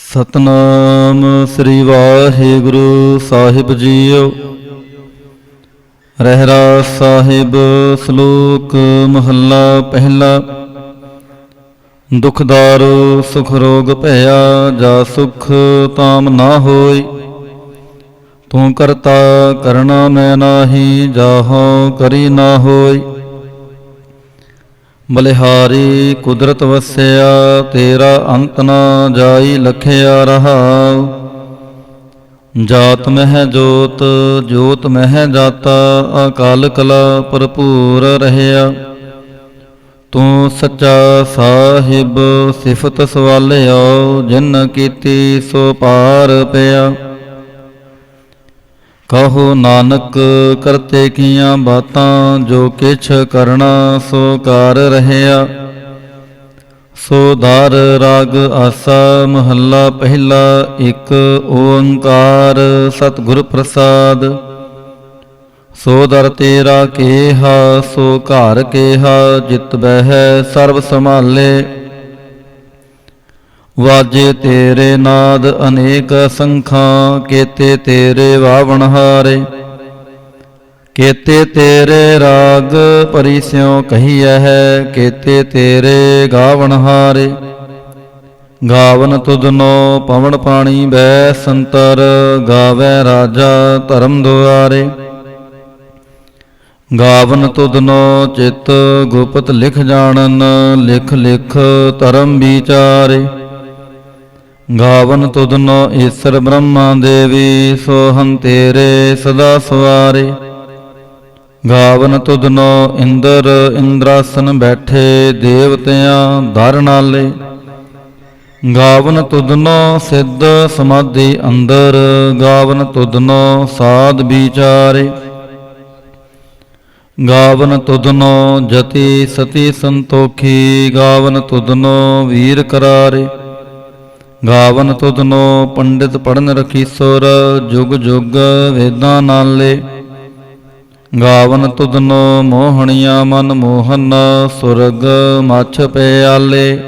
ਸਤਨਾਮ ਸ੍ਰੀ ਵਾਹਿਗੁਰੂ ਸਾਹਿਬ JIO. Rehras Sahib ਸ਼ਲੋਕ ਮਹੱਲਾ ਪਹਿਲਾ। ਦੁਖ ਦਾਰੂ ਸੁਖ ਰੋਗ ਭਇਆ, ਜਾ ਸੁਖ ਤਾਮ ਨਾ ਹੋਈ। ਤੂੰ ਕਰਤਾ ਕਰਣਾ ਮੈਂ ਨਾਹੀ, ਜਾਹੋ ਕਰੀ ਨਾ ਹੋਈ। ਬਲਿਹਾਰੀ ਕੁਦਰਤ ਵਸਿਆ, ਤੇਰਾ ਅੰਤ ਨਾ ਜਾਈ ਲਖਿਆ ਰਹਾਉ। ਜਾਤ ਮਹਿ ਜੋਤ, ਜੋਤ ਮਹਿ ਜਾਤਾ, ਅਕਾਲ ਕਲਾ ਭਰਪੂਰ ਰਹਿਆ। ਤੂੰ ਸੱਚਾ ਸਾਹਿਬ ਸਿਫਤ ਸਵਾਲਿਓ, ਜਿਨ ਕੀਤੀ ਸੋ ਪਾਰ ਪਿਆ। ਕਹੋ ਨਾਨਕ ਕਰਤੇ ਕੀਆਂ ਬਾਤਾਂ, ਜੋ ਕਿਛ ਕਰਨਾ ਸੋ ਕਾਰ ਰਹਿਆ। ਸੋ ਦਰ ਰਾਗ ਆਸਾ ਮਹੱਲਾ ਪਹਿਲਾ। ਇੱਕ ਓੰਕਾਰ ਸਤਿਗੁਰ ਪ੍ਰਸਾਦ। ਸੋ ਦਰ ਤੇਰਾ ਕੇਹਾ, ਸੋ ਘਰ ਕੇਹਾ, ਜਿਤ ਬਹਿ ਸਰਬ ਸੰਭਾਲੇ। ਵਾਜੇ ਤੇਰੇ ਨਾਦ ਅਨੇਕ ਸੰਖਾਂ, ਕੇਤੇ ਤੇਰੇ ਵਾਵਣ ਹਾਰੇ। ਕੇਤੇ ਤੇਰੇ ਰਾਗ ਭਰੀ ਸਿਉ ਕਹੀਐ ਹੈ, ਕੇਤੇ ਤੇਰੇ ਗਾਵਣ ਹਾਰੇ। ਗਾਵਨ ਤੁਧਨੋ ਪਵਨ ਪਾਣੀ ਬੈ ਸੰਤਰ, ਗਾਵੈ ਰਾਜਾ ਧਰਮ ਦੁਆਰੇ। ਗਾਵਨ ਤੁਧਨੋ ਚਿਤ ਗੁਪਤ ਲਿਖ ਜਾਣਨ, ਲਿਖ ਲਿਖ ਧਰਮ ਵਿਚਾਰੇ। ਗਾਵਨ ਤੁਧਨੋ ਈਸਰ ਬ੍ਰਹਮਾ ਦੇਵੀ, ਸੋਹੰ ਤੇਰੇ ਸਦਾ ਸਵਾਰੇ। ਗਾਵਨ ਤੁਧਨੋ ਇੰਦਰ ਇੰਦਰਾਸਨ ਬੈਠੇ, ਦੇਵਤਿਆਂ ਧਰ ਨਾਲੇ। ਗਾਵਨ ਤੁਧਨੋ ਸਿੱਧ ਸਮਾਧੀ ਅੰਦਰ, ਗਾਵਨ ਤੁਧਨੋ ਸਾਧ ਵਿਚਾਰੇ। ਗਾਵਨ ਤੁਧਨੋ ਜਤੀ ਸਤੀ ਸੰਤੋਖੀ, ਗਾਵਨ ਤੁਧਨੋ ਵੀਰ ਕਰਾਰੇ। ਗਾਵਨ ਤੁਧਨੋ ਪੰਡਿਤ ਪੜਨ ਰਖੀਸੁਰ, ਜੁਗ ਜੁਗ ਵੇਦਾਂ ਨਾਲੇ। ਗਾਵਨ ਤੁਧਨੋ ਮੋਹਣੀਆਂ ਮਨ ਮੋਹਨ, ਸੁਰਗ ਮਛ ਪਿਆਲੇ।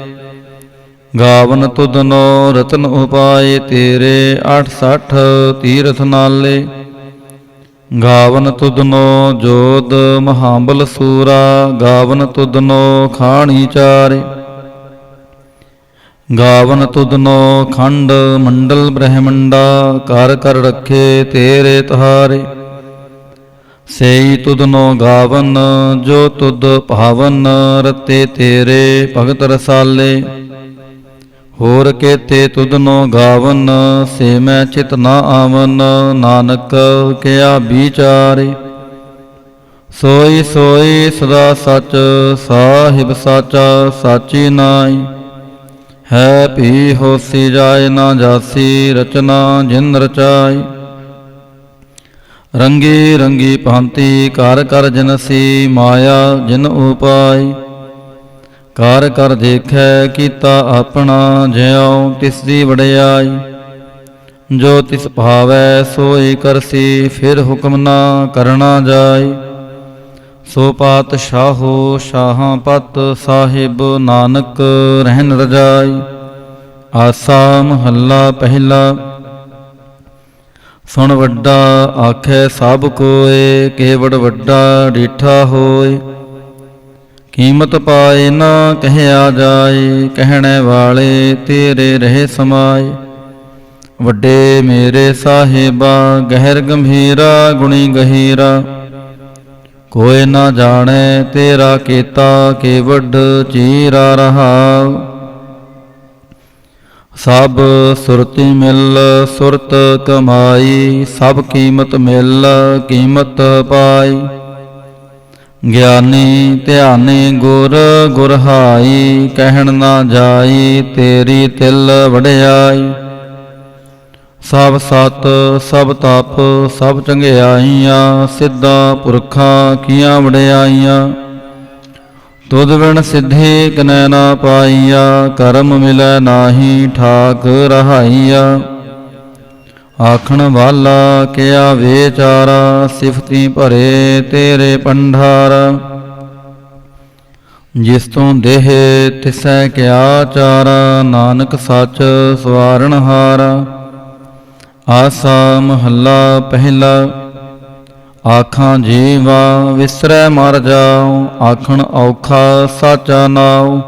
ਗਾਵਨ ਤੁਧਨੋ ਰਤਨ ਉਪਾਏ, ਤੇਰੇ 68 ਤੀਰਥ ਨਾਲੇ। ਗਾਵਨ ਤੁਧਨੋ ਜੋਧ ਮਹਾਬਲ ਸੂਰਾ, ਗਾਵਨ ਤੁਧਨੋ ਖਾਣੀ ਚਾਰੇ। ਗਾਵਨ ਤੁਧਨੋ ਖੰਡ ਮੰਡਲ ਬ੍ਰਹਮੰਡਾ, ਕਰ ਕਰ ਰੱਖੇ ਤੇਰੇ ਤੁਹਾਰੇ। ਸੇਈ ਤੁਧਨੋ ਗਾਵਨ, ਜੋ ਤੁਧ ਭਾਵਨ, ਰਤੇ ਤੇਰੇ ਭਗਤ ਰਸਾਲੇ। ਹੋਰ ਕੇਤੇ ਤੁਧਨੋ ਗਾਵਨ, ਸੇ ਮੈਂ ਚਿਤ ਨਾ ਆਵਨ, ਨਾਨਕ ਕਿਆ ਵਿਚਾਰੇ। ਸੋਈ ਸੋਈ ਸਦਾ ਸਚ, ਸਾਹਿਬ ਸਾਚਾ ਸਾਚੀ ਨਾਈ। ਹੈ ਭੀ ਹੋਸੀ ਜਾਏ ਨਾ ਜਾਸੀ, ਰਚਨਾ ਜਿਨ ਰਚਾਈ। ਰੰਗੀ ਰੰਗੀ ਭਾਂਤੀ ਕਰ ਕਰ ਜਨਸੀ, ਮਾਇਆ ਜਿਨ ਉਪਾਈ। ਕਰ ਕਰ ਦੇਖੈ ਕੀਤਾ ਆਪਣਾ, ਜਿਉ ਤਿਸ ਦੀ ਵਡਿਆਈ। ਜੋ ਤਿਸ ਭਾਵੈ ਸੋਈ ਕਰਸੀ, ਫਿਰ ਹੁਕਮ ਨਾ ਕਰਨਾ ਜਾਈ। ਸੋ ਪਾਤਸ਼ਾਹੋ ਸ਼ਾਹਾਂ ਪਤ, ਸਾਹਿਬ ਨਾਨਕ ਰਹਿਨ ਰਜਾਈ। ਆਸਾ ਮਹੱਲਾ ਪਹਿਲਾ। ਸੁਣ ਵੱਡਾ ਆਖੈ ਸਭ ਕੋਇ, ਕੇਵੜ ਵੱਡਾ ਡੀਠਾ ਹੋਇ। ਕੀਮਤ ਪਾਏ ਨਾ ਕਹਿਆ ਜਾਏ, ਕਹਿਣੇ ਵਾਲੇ ਤੇਰੇ ਰਹੇ ਸਮਾਏ। ਵੱਡੇ ਮੇਰੇ ਸਾਹਿਬਾ, ਗਹਿਰ ਗੰਭੀਰਾ ਗੁਣੀ ਗਹੀਰਾ। ਕੋਇ ਨਾ ਜਾਣੈ ਤੇਰਾ ਕੀਤਾ, ਕੇਵਡ ਚੀਰਾ ਰਹਾਉ। ਸਭ ਸੁਰਤੀ ਮਿਲ ਸੁਰਤ ਕਮਾਈ, ਸਭ ਕੀਮਤ ਮਿਲ ਕੀਮਤ ਪਾਈ। ਗਿਆਨੀ ਧਿਆਨੀ ਗੁਰ ਗੁਰਹਾਈ, ਕਹਿਣ ਨਾ ਜਾਈ ਤੇਰੀ ਤਿਲ ਵਡਿਆਈ। ਸਭ ਸਤ ਸਭ ਤਪ ਸਭ ਚੰਗਿਆਈਆਂ, ਸਿੱਧਾ ਪੁਰਖਾਂ ਕੀਆਂ ਵਡਿਆਈਆਂ। ਤੁਧ ਬਿਨ ਸਿੱਧੀ ਕਿਨੈ ਨਾ ਪਾਈਆ, ਕਰਮ ਮਿਲੈ ਨਾਹੀ ਠਾਕ ਰਹਾਈਆ। ਆਖਣ ਵਾਲਾ ਕਿਆ ਵਿਚਾਰਾ, ਸਿਫਤੀ ਭਰੇ ਤੇਰੇ ਪੰਡਾਰਾ। ਜਿਸ ਤੋਂ ਦੇਹ ਤਿਸੈ ਕਿਆ ਚਾਰਾ, ਨਾਨਕ ਸੱਚ ਸਵਾਰਨ ਹਾਰਾ। ਆਸਾ ਮਹੱਲਾ ਪਹਿਲਾ। ਆਖਾਂ ਜੀਵਾ ਵਿਸਰੈ ਮਰ ਜਾਉ, ਆਖਣ ਔਖਾ ਸਾਚਾ ਨਾਉ।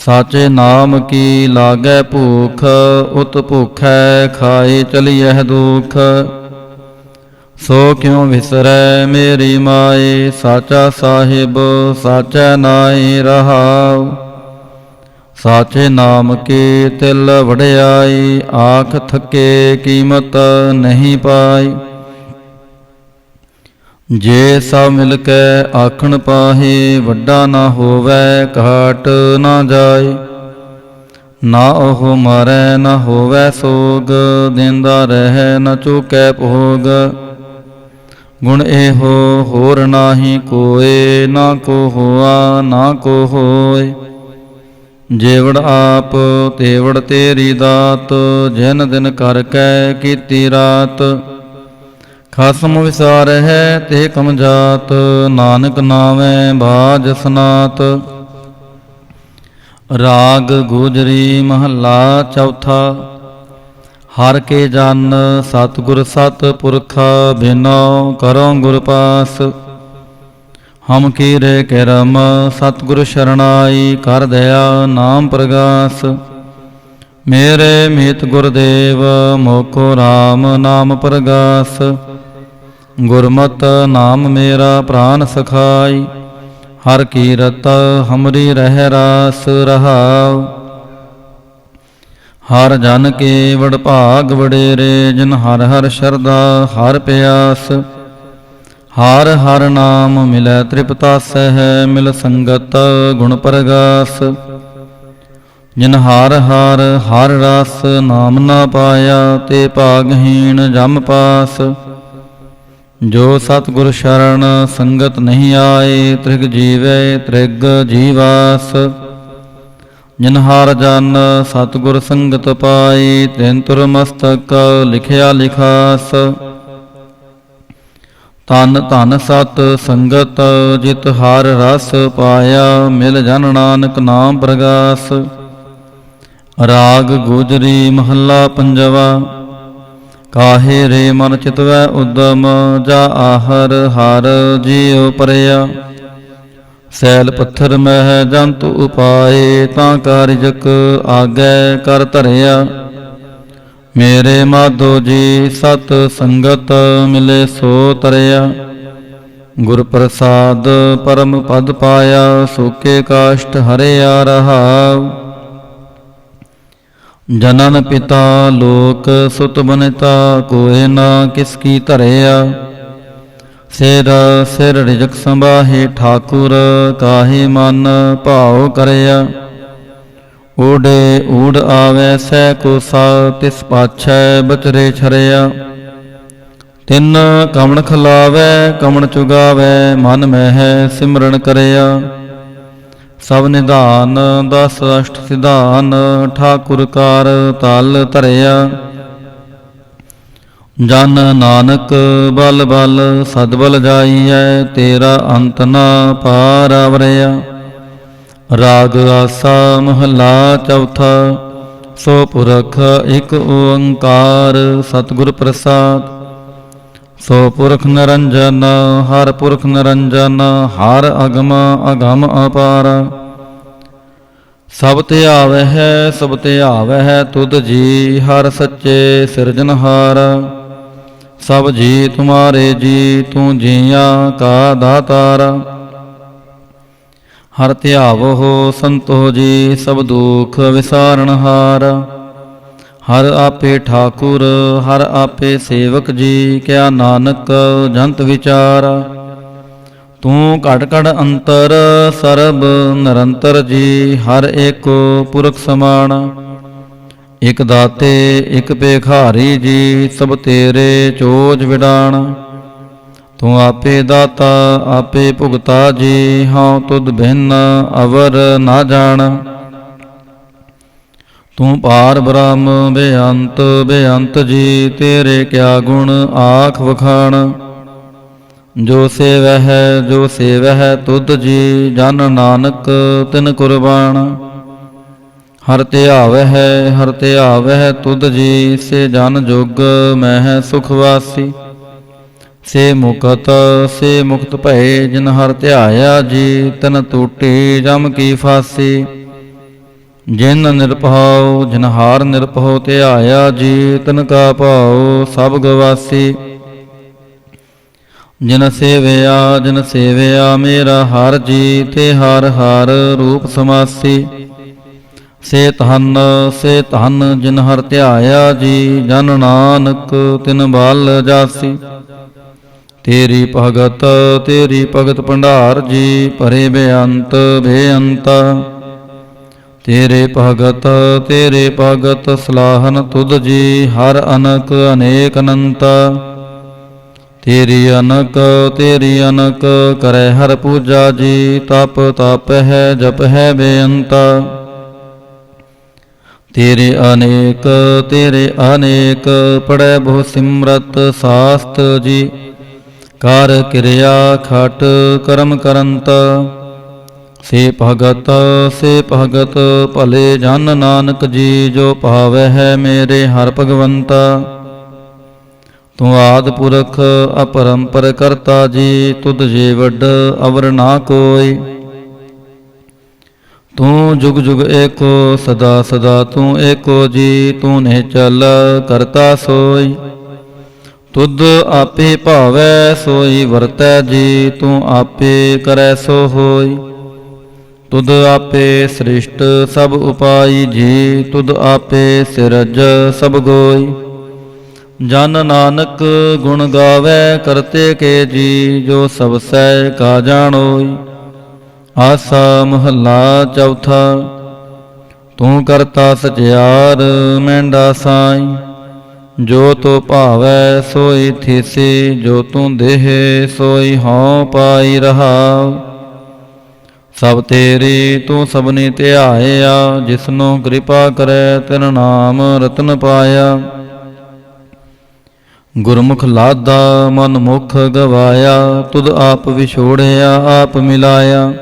ਸਾਚੇ ਨਾਮ ਕੀ ਲਾਗੈ ਭੂਖ, ਉਤ ਭੁਖੈ ਖਾਏ ਚਲੀਐ ਦੁਖ। ਸੋ ਕਿਉ ਵਿਸਰੈ ਮੇਰੀ ਮਾਏ, ਸਾਚਾ ਸਾਹਿਬ ਸਾਚੈ ਨਾਇ ਰਹਾਉ। ਸਾਚੇ ਨਾਮ ਕੀ ਤਿਲ ਵਡਿਆਈ, ਆਖ ਥਕੇ ਕੀਮਤ ਨਹੀਂ ਪਾਈ। ਜੇ ਸਭ ਮਿਲ ਕੇ ਆਖਣ ਪਾਹੇ, ਵੱਡਾ ਨਾ ਹੋਵੈ ਘਾਟ ਨਾ ਜਾਏ। ਨਾ ਉਹ ਮਰੈ ਨਾ ਹੋਵੈ ਸੋਗ, ਦਿੰਦਾ ਰਹਿ ਨਾ ਚੁਕੈ ਭੋਗ। ਗੁਣ ਇਹੋ ਹੋਰ ਨਾਹੀ ਕੋਇ, ਨਾ ਕੋ ਹੋਆ ਨਾ ਕੋ ਹੋਇ। ਜੇਵੜ ਆਪ ਤੇਵੜ ਤੇਰੀ ਦਾਤ, ਜਿਨ ਦਿਨ ਕਰ ਕੈ ਕੀਤੀ ਰਾਤ। ਖਸਮ ਵਿਸਾਰਹਿ ਤੇ ਕਮ ਜਾਤ, ਨਾਨਕ ਨਾਵੈ ਬਾਝ ਸਨਾਤ। ਰਾਗ ਗੁਜਰੀ ਮਹੱਲਾ ਚੌਥਾ। ਹਰ ਕੇ ਜਨ ਸਤਿਗੁਰ ਸਤਿਪੁਰਖਾ, ਬਿਨੋ ਕਰੋ ਗੁਰ ਪਾਸ। ਹਮ ਕੀਰੇ ਕਰਮ ਸਤਿਗੁਰ ਸ਼ਰਨਾਈ, ਕਰ ਦਇਆ ਨਾਮ ਪ੍ਰਗਾਸ। ਮੇਰੇ ਮੀਤ ਗੁਰਦੇਵ ਮੋਖੋ ਰਾਮ ਨਾਮ ਪ੍ਰਗਾਸ। ਗੁਰਮਤਿ ਨਾਮ ਮੇਰਾ ਪ੍ਰਾਨ ਸਖਾਈ, ਹਰ ਕੀਰਤ ਹਮਰੀ ਰਹਿ ਰਾਸ ਰਹਾਉ। ਹਰ ਜਨ ਕੇ ਵਡ ਭਾਗ ਵਡੇਰੇ, ਜਿਨ ਹਰ ਹਰ ਸ਼ਰਧਾ ਹਰ ਪਿਆਸ। ਹਰ ਹਰ ਨਾਮ ਮਿਲੈ ਤ੍ਰਿਪਤਾਸਹਿ, ਮਿਲ ਸੰਗਤ ਗੁਣ ਪ੍ਰਗਾਸ। ਜਿਨ ਹਰ ਹਰ ਹਰ ਰਸ ਨਾਮ ਨਾ ਪਾਇਆ, ਤੇ ਭਾਗਹੀਣ ਜਮ ਪਾਸ। ਜੋ ਸਤਿਗੁਰ ਸ਼ਰਨ ਸੰਗਤ ਨਹੀਂ ਆਏ, ਤ੍ਰਿਗ ਜੀਵੈ ਤ੍ਰਿਗ ਜੀਵਾਸ। ਜਿਨ ਹਰ ਜਨ ਸਤਿਗੁਰ ਸੰਗਤ ਪਾਈ, ਤਿਨ ਤੁਰ ਮਸਤਕ ਲਿਖਿਆ ਲਿਖਾਸ। ਤਨ ਧਨ ਸਤ ਸੰਗਤ, ਜਿਤ ਹਰ ਰਸ ਪਾਇਆ, ਮਿਲ ਜਨ ਨਾਨਕ ਨਾਮ ਪ੍ਰਗਾਸ। ਰਾਗ ਗੁਜਰੀ ਮਹੱਲਾ ਪੰਜਵਾ। ਕਾਹੇ ਰੇ ਮਨ ਚਿਤਵੈ ਉਦਮ, ਜਾ ਆਹਰ ਹਰ ਜੀਉ ਪਰਿਆ। ਸੈਲ ਪੱਥਰ ਮਹਿ ਜੰਤ ਉਪਾਏ, ਤਾਂ ਕਾਰਜਕ ਆਗੈ ਕਰ ਧਰਿਆ। ਮੇਰੇ ਮਾਧੋ ਜੀ ਸਤ ਸੰਗਤ, ਮਿਲੇ ਸੋ ਤਰਿਆ। ਗੁਰ ਪ੍ਰਸਾਦ ਪਰਮ ਪਦ ਪਾਇਆ, ਸੋਕੇ ਕਾਸ਼ਟ ਹਰਿਆ ਰਹਾਉ। ਜਨਨ ਪਿਤਾ ਲੋਕ ਸੁਤ ਬਨਿਤਾ, ਕੋਇ ਨਾ ਕਿਸ ਕੀ ਧਰਿਆ। ਸਿਰ ਸਿਰ ਰਿਜਕ ਸੰਭਾਹੇ ਠਾਕੁਰ, ਕਾਹੇ ਮਨ ਭਾਉ ਕਰਿਆ। ਊੜੇ ਊੜ ਆਵੈ ਸਹਿ ਕੋਸਾ, ਤਿਸ ਪਾਛੈ ਬਚਰੇ ਛਰਿਆ। ਤਿਨ ਕਮਣ ਖਲਾਵੈ ਕਮਣ ਚੁਗਾਵੈ, ਮਨ ਮਹਿ ਸਿਮਰਨ ਕਰਿਆ। ਸਭ ਨਿਧਾਨ ਦਸ ਅਸ਼ਟ ਸਿਧਾਨ, ਠਾਕੁਰ ਕਾਰ ਤਲ ਧਰਿਆ। ਜਨ ਨਾਨਕ ਬਲ ਬਲ ਸਦਬਲ ਜਾਈਐ, ਤੇਰਾ ਅੰਤ ਨਾ ਪਾਰ ਵਰਿਆ। ਰਾਗ ਆਸਾ ਮਹੱਲਾ ਚੌਥਾ। ਸੋ ਪੁਰਖ ਇਕ ਓੰਕਾਰ, ਸਤਿਗੁਰ ਪ੍ਰਸਾਦ। ਸੋ ਪੁਰਖ ਨਿਰੰਜਨ ਹਰ ਪੁਰਖ ਨਿਰੰਜਨ, ਹਰ ਅਗਮ ਅਗਮ ਅਪਾਰ। ਸਭ ਧਿਆਵਹਿ ਸਭ ਧਿਆਵਹਿ ਤੁਧ ਜੀ, ਹਰ ਸੱਚੇ ਸਿਰਜਨਹਾਰ। ਸਭ ਜੀ ਤੁਮਾਰੇ ਜੀ, ਤੂੰ ਜੀਆਂ ਕਾ ਦਾਤਾਰ। ਹਰ ਧਿਆਵਹੁ ਸੰਤੋ ਜੀ, ਸਭ ਦੁਖ ਵਿਸਾਰਨਹਾਰ। ਹਰ ਆਪੇ ਠਾਕੁਰ ਹਰ ਆਪੇ ਸੇਵਕ ਜੀ, ਕਿਆ ਨਾਨਕ ਜੰਤ ਵਿਚਾਰ। ਤੂੰ ਘਟ ਘਟ ਅੰਤਰ ਸਰਬ ਨਿਰੰਤਰ ਜੀ, ਹਰ ਏਕੋ ਪੁਰਖ ਸਮਾਨ। ਇਕ ਦਾਤੇ ਇਕ ਭੇਖਾਰੀ ਜੀ, ਸਭ ਤੇਰੇ ਚੋਜ ਵਿਡਾਣ। ਤੂੰ ਆਪੇ ਦਾਤਾ ਆਪੇ ਭੁਗਤਾ ਜੀ, ਹਉ ਤੁਧ ਬਿਨ ਅਵਰ ਨਾ ਜਾਣ। ਤੂੰ ਪਾਰ ਬ੍ਰਹਮ ਬੇਅੰਤ ਬੇਅੰਤ ਜੀ, ਤੇਰੇ ਕਿਆ ਗੁਣ ਆਖ ਵਖਾਣ। ਜੋ ਸੇਵਹਿ ਤੁਧ ਜੀ, ਜਨ ਨਾਨਕ ਤਿਨ ਕੁਰਬਾਨ। ਹਰ ਧਿਆਵਹਿ ਤੁਧ ਜੀ, ਸੇ ਜਨ ਜੁਗ ਮਹਿ ਸੁਖ ਵਾਸੀ। ਸੇ ਮੁਕਤ ਭਏ, ਜਿਨ ਹਰ ਧਿਆਇਆ ਜੀ, ਤਨ ਟੂਟੀ ਜਮ ਕੀ ਫਾਸੀ। ਜਿਨ ਜਿਨ ਹਾਰ ਨਿਰਭਉ ਧਿਆਇਆ ਜੀ, ਤਨ ਕਾ ਭਾਉ ਸਭ ਗਵਾਸੀ। ਜਿਨ ਸੇਵਿਆ ਮੇਰਾ ਹਰ ਜੀ, ਤੇ ਹਰ ਹਰ ਰੂਪ ਸਮਾਸੀ। ਸੇ ਧਨ ਜਿਨ ਹਰ ਧਿਆਇਆ ਜੀ, ਜਨ ਨਾਨਕ ਤਿਨ ਬਲ ਜਾਸੀ। ਤੇਰੀ ਭਗਤ ਭੰਡਾਰ ਜੀ, ਭਰੇ ਬੇਅੰਤਾ। ਤੇਰੇ ਭਗਤ ਸਲਾਹਨ ਤੁਧ ਜੀ, ਹਰ ਅਨਕ ਅਨੇਕ ਅਨੰਤਾ। ਤੇਰੀ ਅਨਕ ਕਰੈ ਹਰ ਪੂਜਾ ਜੀ, ਤਪ ਹੈ ਜਪ ਹੈ ਬੇਅੰਤਾ। ਤੇਰੇ ਅਨੇਕ ਪੜੈ ਬਹੁ ਸਿਮਰਤ ਸਾਸਤ ਜੀ, ਕਰ ਕਿਰਿਆ ਖਟ ਕਰਮ ਕਰੰਤ। ਸੇ ਭਗਤ ਭਲੇ ਜਨ ਨਾਨਕ ਜੀ, ਜੋ ਭਾਵੈ ਹੈ ਮੇਰੇ ਹਰ ਭਗਵੰਤਾ। ਤੂੰ ਆਦਿ ਪੁਰਖ ਅਪਰੰਪਰ ਕਰਤਾ ਜੀ, ਤੁਧ ਜੇ ਵੱਡ ਅਵਰ ਨਾ ਕੋਈ। ਤੂੰ ਜੁਗ ਜੁਗ ਏਕੋ, ਸਦਾ ਤੂੰ ਏਕੋ ਜੀ, ਤੂੰ ਨਿਹਚਲ ਕਰਤਾ ਸੋਈ। ਤੁਧ ਆਪੇ ਭਾਵੈ ਸੋਈ ਵਰਤੈ ਜੀ, ਤੂੰ ਆਪੇ ਕਰੈ ਸੋ ਹੋਈ। ਤੁਧ ਆਪੇ ਸ੍ਰਿਸ਼ਟ ਸਭ ਉਪਾਈ ਜੀ, ਤੁਧ ਆਪੇ ਸਿਰਜ ਸਭ ਗੋਈ। ਜਨ ਨਾਨਕ ਗੁਣ ਗਾਵੈ ਕਰਤੇ ਕੇ ਜੀ, ਜੋ ਸਭ ਸਹਿ ਕਾ ਜਾਣੋਈ। ਆਸਾ ਮਹੱਲਾ ਚੌਥਾ। ਤੂੰ ਕਰਤਾ ਸਚਿਆਰ ਮਹਿੰਡਾ ਸਾਈ, ਜੋ ਤੋ ਭਾਵੈ ਸੋਈ ਥੀਸੀ। ਜੋ ਤੂੰ ਦੇਹ ਸੋਈ ਹਉ ਪਾਈ ਰਹਾਉ। ਸਭ ਤੇਰੀ ਤੂੰ ਸਭਨੀ ਧਿਆਇਆ, ਜਿਸਨੂੰ ਕਿਰਪਾ ਕਰੈ ਤਿਨ ਨਾਮ ਰਤਨ ਪਾਇਆ। ਗੁਰਮੁਖ ਲਾਦਾ ਮਨ ਮੁਖ ਗਵਾਇਆ, ਤੁਧ ਆਪ ਵਿਛੋੜਿਆ ਆਪ ਮਿਲਾਇਆ।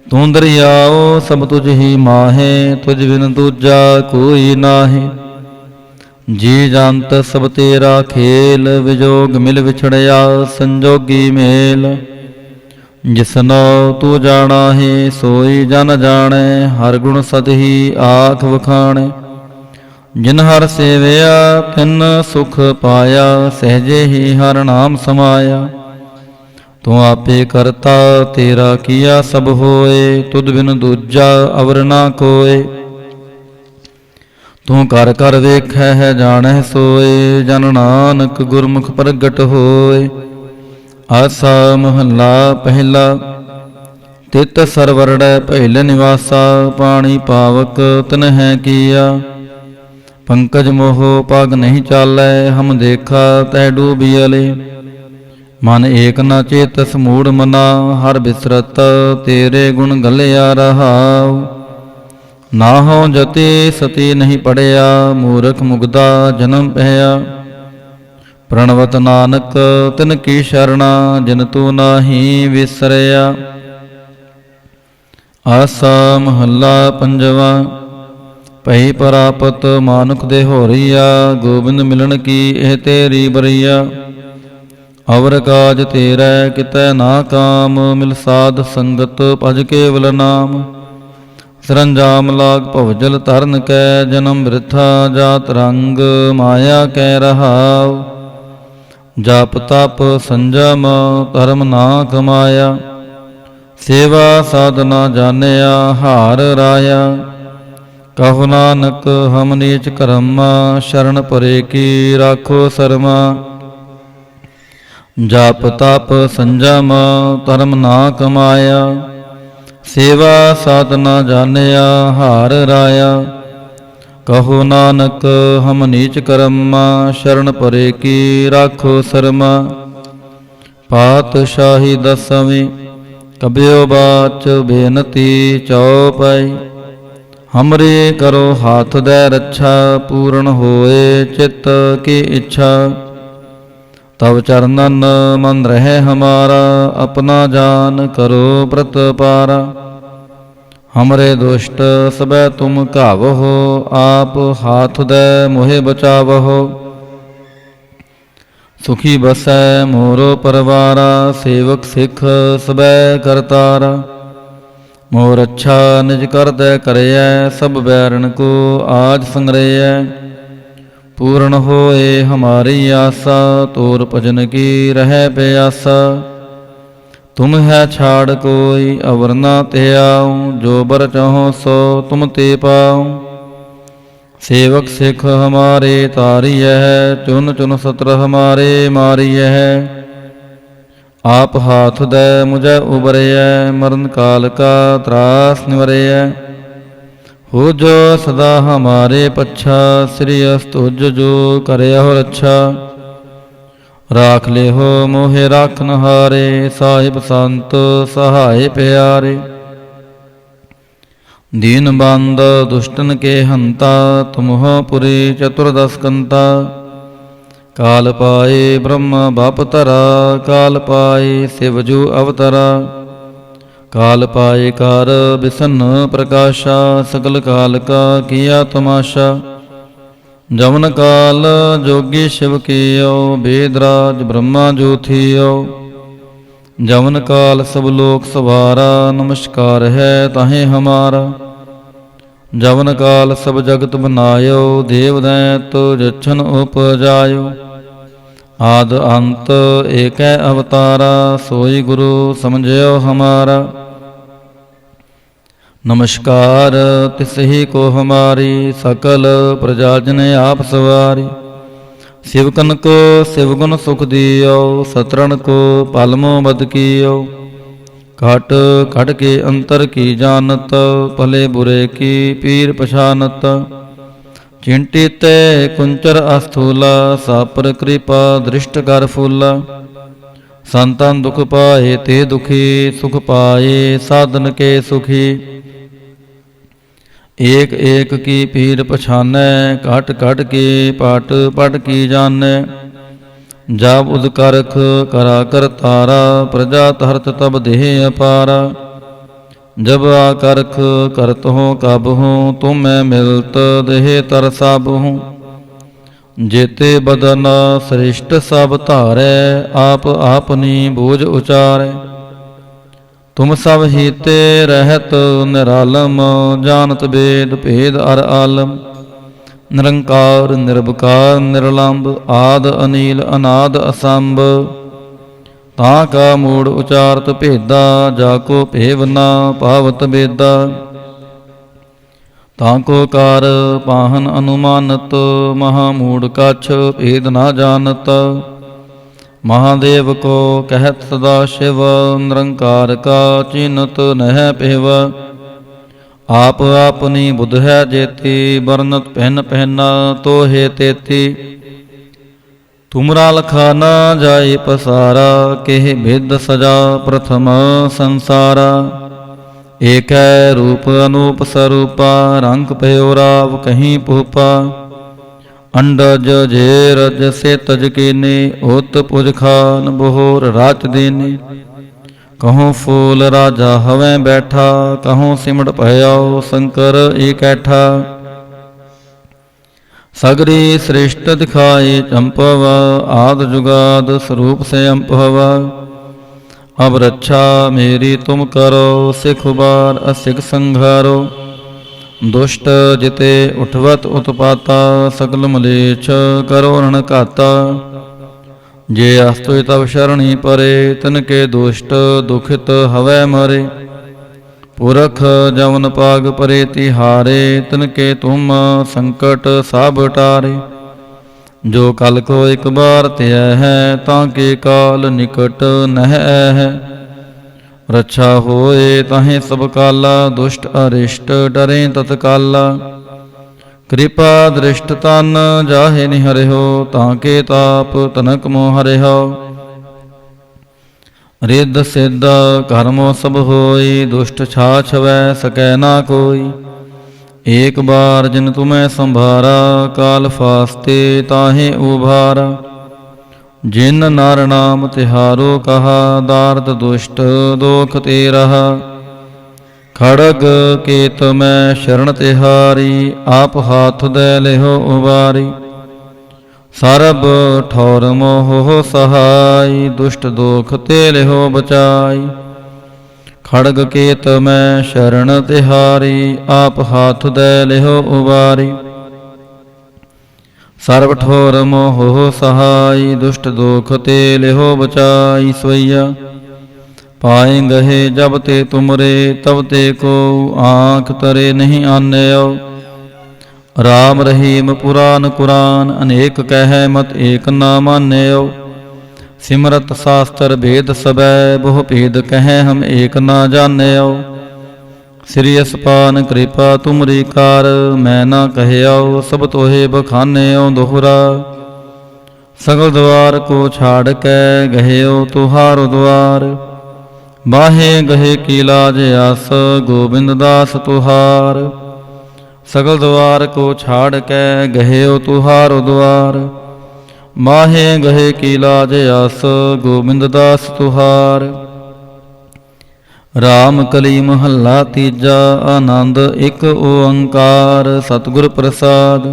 ਤੂੰ ਦਰਿਆਓ ਸਭ ਤੁਝ ਹੀ ਮਾਹੇ, ਤੁਝ ਬਿਨ ਦੂਜਾ ਕੋਈ ਨਾਹੀ। ਜੀ ਜੰਤ ਸਭ ਤੇਰਾ ਖੇਲ, ਵਿਜੋਗ ਮਿਲ ਵਿਛੜਿਆ ਸੰਜੋਗੀ ਮੇਲ। ਜਿਸਨੋ ਤੂੰ ਜਾਣਾ ਹੈ ਸੋਈ ਜਨ ਜਾਣੈ, ਹਰ ਗੁਣ ਸਦ ਹੀ ਆਖ ਵਖਾਣੈ। ਜਿਨ ਹਰ ਸੇਵਿਆ ਤਿਨ ਸੁਖ ਪਾਇਆ, ਸਹਿਜੇ ਹੀ ਹਰ ਨਾਮ ਸਮਾਇਆ। ਤੂੰ ਆਪੇ ਕਰਤਾ ਤੇਰਾ ਕੀਆ ਸਭ ਹੋਏ, ਤੁਧ ਬਿਨ ਦੂਜਾ ਅਵਰ ਨਾ ਕੋਏ। ਤੂੰ ਕਰ ਕਰ ਵੇਖੈ ਹੈ ਜਾਣੈ ਸੋਏ, ਜਨ ਨਾਨਕ ਗੁਰਮੁਖ ਪ੍ਰਗਟ ਹੋਏ। ਆਸਾ ਮਹੱਲਾ ਪਹਿਲਾ। ਤਿਤ ਸਰਵਰੜੈ ਪਹਿਲ ਨਿਵਾਸਾ, ਪਾਣੀ ਪਾਵਕ ਤਨ ਹੈ ਕੀਆ। ਪੰਕਜ ਮੋਹ ਪਗ ਨਹੀਂ ਚਾਲੈ, ਹਮ ਦੇਖਾ ਤੈ ਡੂਬੀਅਲੇ। ਮਨ ਏਕ ਨ ਚੇਤਸ ਮੂੜ ਮਨਾ, ਹਰ ਬਿਸਰਤ ਤੇਰੇ ਗੁਣ ਗਲਿਆ ਰਹਾਉ। ਨਾ ਹੋ ਜਤੀ ਸਤੀ ਨਹੀਂ ਪੜਿਆ, ਮੂਰਖ ਮੁਗਦਾ ਜਨਮ ਪਹਿਆ। ਪ੍ਰਣਵਤ ਨਾਨਕ ਤਿਨ ਕੀ ਸ਼ਰਣਾ, ਜਿਨ ਤੂੰ ਨਾਹੀ ਵਿਸਰਿਆ। ਆਸਾ ਮਹੱਲਾ ਪੰਜਵਾ। ਭਈ ਪ੍ਰਾਪਤ ਮਾਨੁਖ ਦੇ ਹੋਰੀਆ, ਗੋਬਿੰਦ ਮਿਲਣ ਕੀ ਇਹ ਤੇਰੀ ਬਰੀਆ। ਅਵਰ ਕਾਜ ਤੇਰੈ ਕਿਤੈ ਨਾ ਕਾਮ, ਮਿਲ ਸਾਧ ਸੰਗਤ ਭਜ ਕੇਵਲ ਨਾਮ। ਸਰੰਜਾਮ ਲਾਗ ਭਵਜਲ ਤਰਨ ਕੈ, ਜਨਮ ਬਿਰਥਾ ਜਾਤ ਰੰਗ ਮਾਇਆ ਕੈ ਰਹਾਉ। ਜਪ ਤਪ ਸੰਜਮ ਧਰਮ ਨਾ ਕਮਾਇਆ, ਸੇਵਾ ਸਾਧਨਾ ਜਾਣਿਆ ਹਾਰ ਰਾਇਆ। ਕਹੋ ਨਾਨਕ ਹਮ ਨੀਚ ਕਰਮਾ, ਸ਼ਰਨ ਪਰੇ ਕੀ ਰਾਖੋ ਸਰਮਾ। ਜਪ ਤਪ ਸੰਜਮ ਧਰਮ ਨਾ ਕਮਾਇਆ, ਸੇਵਾ ਸਾਧਨਾ ਜਾਣਿਆ ਹਾਰ ਰਾਇਆ। ਕਹੋ ਨਾਨਕ ਹਮ ਨੀਚ ਕਰਮਾ, ਸ਼ਰਨ ਪਰੇ ਕੀ ਰਾਖੋ ਸਰਮਾ। ਪਾਤਸ਼ਾਹੀ ਦਸਵੀਂ। ਕਬਿਓ ਬਾਚ ਬੇਨਤੀ ਚਉਪਈ। ਹਮਰੇ ਕਰੋ ਹਾਥ ਦੈ ਰੱਛਾ, ਪੂਰਨ ਹੋਏ ਚਿੱਤ ਕੀ ਇੱਛਾ। तब चरणन मन रहे हमारा, अपना जान करो प्रतपारा। हमरे दुष्ट सबै तुम कावहो, आप हाथ दे मोहे बचावहो। सुखी बसै मोरो परवारा, सेवक सिख सबै करतारा। मोर अच्छा निज कर दे करैयै, सब बैरन को आज संग्रहै। पूर्ण होए हमारी आशा, तोर भजन की रह प्यासा। तुम है छाड़ कोई अवर ना ते आऊँ, जो बर चाहो सो तुम ते पाऊँ। सेवक सिख हमारे तारिय है, चुन चुन सत्र हमारे मारिय है। आप हाथ दे मुझे उबरय, मरण काल का त्रास निवरय। हो जो सदा हमारे पच्छा, श्री अस्तुज जो करे हो रक्षा। राख ले हो मोहे राखन हारे, साहिब संत सहाय प्यारे। दीन बंद दुष्टन के हंता, तुम हो पुरी चतुर्दश कंता। काल पाए ब्रह्म बापतरा, काल पाए शिवजू अवतरा। काल पाए कार बिसन्न प्रकाशा, सकल काल का किया तमाशा। जमन काल जोगी शिव कियो, वेदराज ब्रह्मा जो थियो। जमन काल सब लोक सवारा, नमस्कार है ताहे हमारा। जवन काल सब जगत बनायो, देव दैत जछन उपजायो। आद अंत एक अवतारा, सोई गुरु समझयो हमारा। नमस्कार तिस ही को हमारी, सकल प्रजाजन आप सवारी। शिवकन को शिवगुण सुख दियो, सतरण को पालमो बद कियो। घट घट के अंतर की जानत, भले बुरे की पीर पछानत। चिंटित कुंचर अस्थूला, सापर कृपा दृष्ट कर फूला। संतन दुख पाए ते दुखी, सुख पाए साधन के सुखी। एक एक की पीर पछानै, घट घट के पाट पट की जानै। जब उदकारख करा कर तारा, प्रजा तरत तब देह अपारा। जब आकरख करत हो कब हूँ, तुम मैं मिलत देह तर सब हूँ। जेते बदन श्रेष्ठ सब धारै, आप आपनी बोझ उचारै। तुम सब हीते रहत निरालम, जानत वेद भेद अर आलम। निरंकार निर्विकार निर्लंब, आद अनील अनाद असंभ। तां का मूड़ उचारत भेदा, जाको भेव ना पावत बेदा। ताको कार पाहन अनुमानत, महामूढ़ कछ भेद ना जानत। महादेव को कहत सदा शिव, निरंकार का चिन्हत नह पेव। आप आपनी बुध है जेती, बरनत पहन पहना तो हे तेती। तुमरा लखा न जाए पसारा, केह भेद सजा प्रथम संसारा। एक है रूप अनूप स्वरूपा, रंग भयो राव कहीं पूपा। अंडज जे रज से तज कीने, ओत पुज खान बोहर रात देने। कहूँ फूल राजा हवें बैठा, कहूँ सिमट भयो शंकर एकैठा। सगरी श्रेष्ठ दिखाई चंपव, आद जुगाद स्वरूप से अम्पव। अब रक्षा मेरी तुम करो, सिख बार असिख संघारो। दुष्ट जिते उठवत उत्पाता, सकल मलेच्छ करो रण घाता। जे अस्तु तब शरणी परे, तिनके दुष्ट दुखित हवै मरे। पुरख जवन पाग परे तिहारे, तिनके तुम संकट सब टारे। जो कल को एक बार त्य है, ताके काल निकट नह है। रक्षा होए ताहे सब काला, दुष्ट अरिष्ट डरे तत्काला। कृपा दृष्ट तन जाहे निहरिहो, ताके ताप तनक मोह हरिहो। रिद्ध सिद्ध कर्मो सब होई, दुष्ट छाछ वै सकै ना कोई। एक बार जिन तुम्हें संभारा, काल फास्ते ताहे उभारा। ਜਿਨ ਨਰ ਨਾਮ ਤਿਹਾਰੋ ਕਹਾ, ਦਾਰਦ ਦੁਸ਼ਟ ਦੋਖ ਤੇ ਰਹਾ। ਖੜਗ ਕੇਤ ਮੈਂ ਸ਼ਰਨ ਤਿਹਾਰੀ, ਆਪ ਹਾਥ ਦੇ ਲਿਹੋ ਉਬਾਰੀ। ਸਰਬ ਠੌਰ ਮੋਹ ਸਹਾਈ, ਦੁਸ਼ਟ ਦੋਖ ਤੇ ਲਿਹੋ ਬਚਾਈ। ਖੜਗ ਕੇਤ ਮੈਂ ਸ਼ਰਨ ਤਿਹਾਰੀ, ਆਪ ਹਾਥ ਦੇ ਲਿਹੋ ਉਬਾਰੀ। ਸਰਬ ਠੌਰ ਮੋਹ ਸਹਾਈ, ਦੁਸ਼ਟ ਦੋਖ ਤੇ ਲਿਹੋ ਬਚਾਈ। ਸਵਈਆ ਪਾਏ ਗਹੇ ਜਬ ਤੇ ਤੁਮਰੇ, ਤਬ ਤੇ ਕੋ ਆਂਖ ਤਰੇ ਨਹੀਂ ਆਨਿਓ। ਰਾਮ ਰਹੀਮ ਪੁਰਾਨ ਕੁਰਾਨ, ਅਨੇਕ ਕਹਿ ਮਤ ਏਕ ਨਾ ਮਾਨਿਓ। ਸਿਮਰਤ ਸਾਸਤਰ ਭੇਦ ਸਬੈ, ਬਹੁ ਭੇਦ ਕਹਿ ਹਮ ਏਕ ਨਾ ਜਾਣਿਓ। ਸ੍ਰੀ ਅਸਪਾਨ ਕਿਰਪਾ ਤੁਮਰੀ ਕਾਰ, ਮੈਂ ਨਾ ਕਹਿਓ ਸਭ ਤੋਹੇ ਬਖਾਨਿਓ। ਦੋਹਰਾ ਸਗਲ ਦਵਾਰ ਕੋ ਛਾੜ ਕੇ, ਗਹਿਓ ਤੁਹਾਰੋ ਦਵਾਰ। ਬਾਹੇ ਗਹੇ ਕੀ ਲਾਜ ਆਸ, ਗੋਬਿੰਦ ਦਾਸ ਤੁਹਾਰ। ਸਗਲ ਦਵਾਰ ਕੋ ਛਾੜ ਕੇ, ਗਹਿਓ ਤੁਹਾਰੋ ਦਵਾਰ। ਮਾਹੇ ਗਹੇ ਕੀ ਲਾਜ ਆਸ, ਗੋਬਿੰਦ ਦਾਸ ਤੁਹਾਰ। ਰਾਮ ਕਲੀ ਮਹੱਲਾ ਤੀਜਾ, ਆਨੰਦ ਇੱਕ ਓੰਕਾਰ। ਸਤਿਗੁਰ ਪ੍ਰਸਾਦ।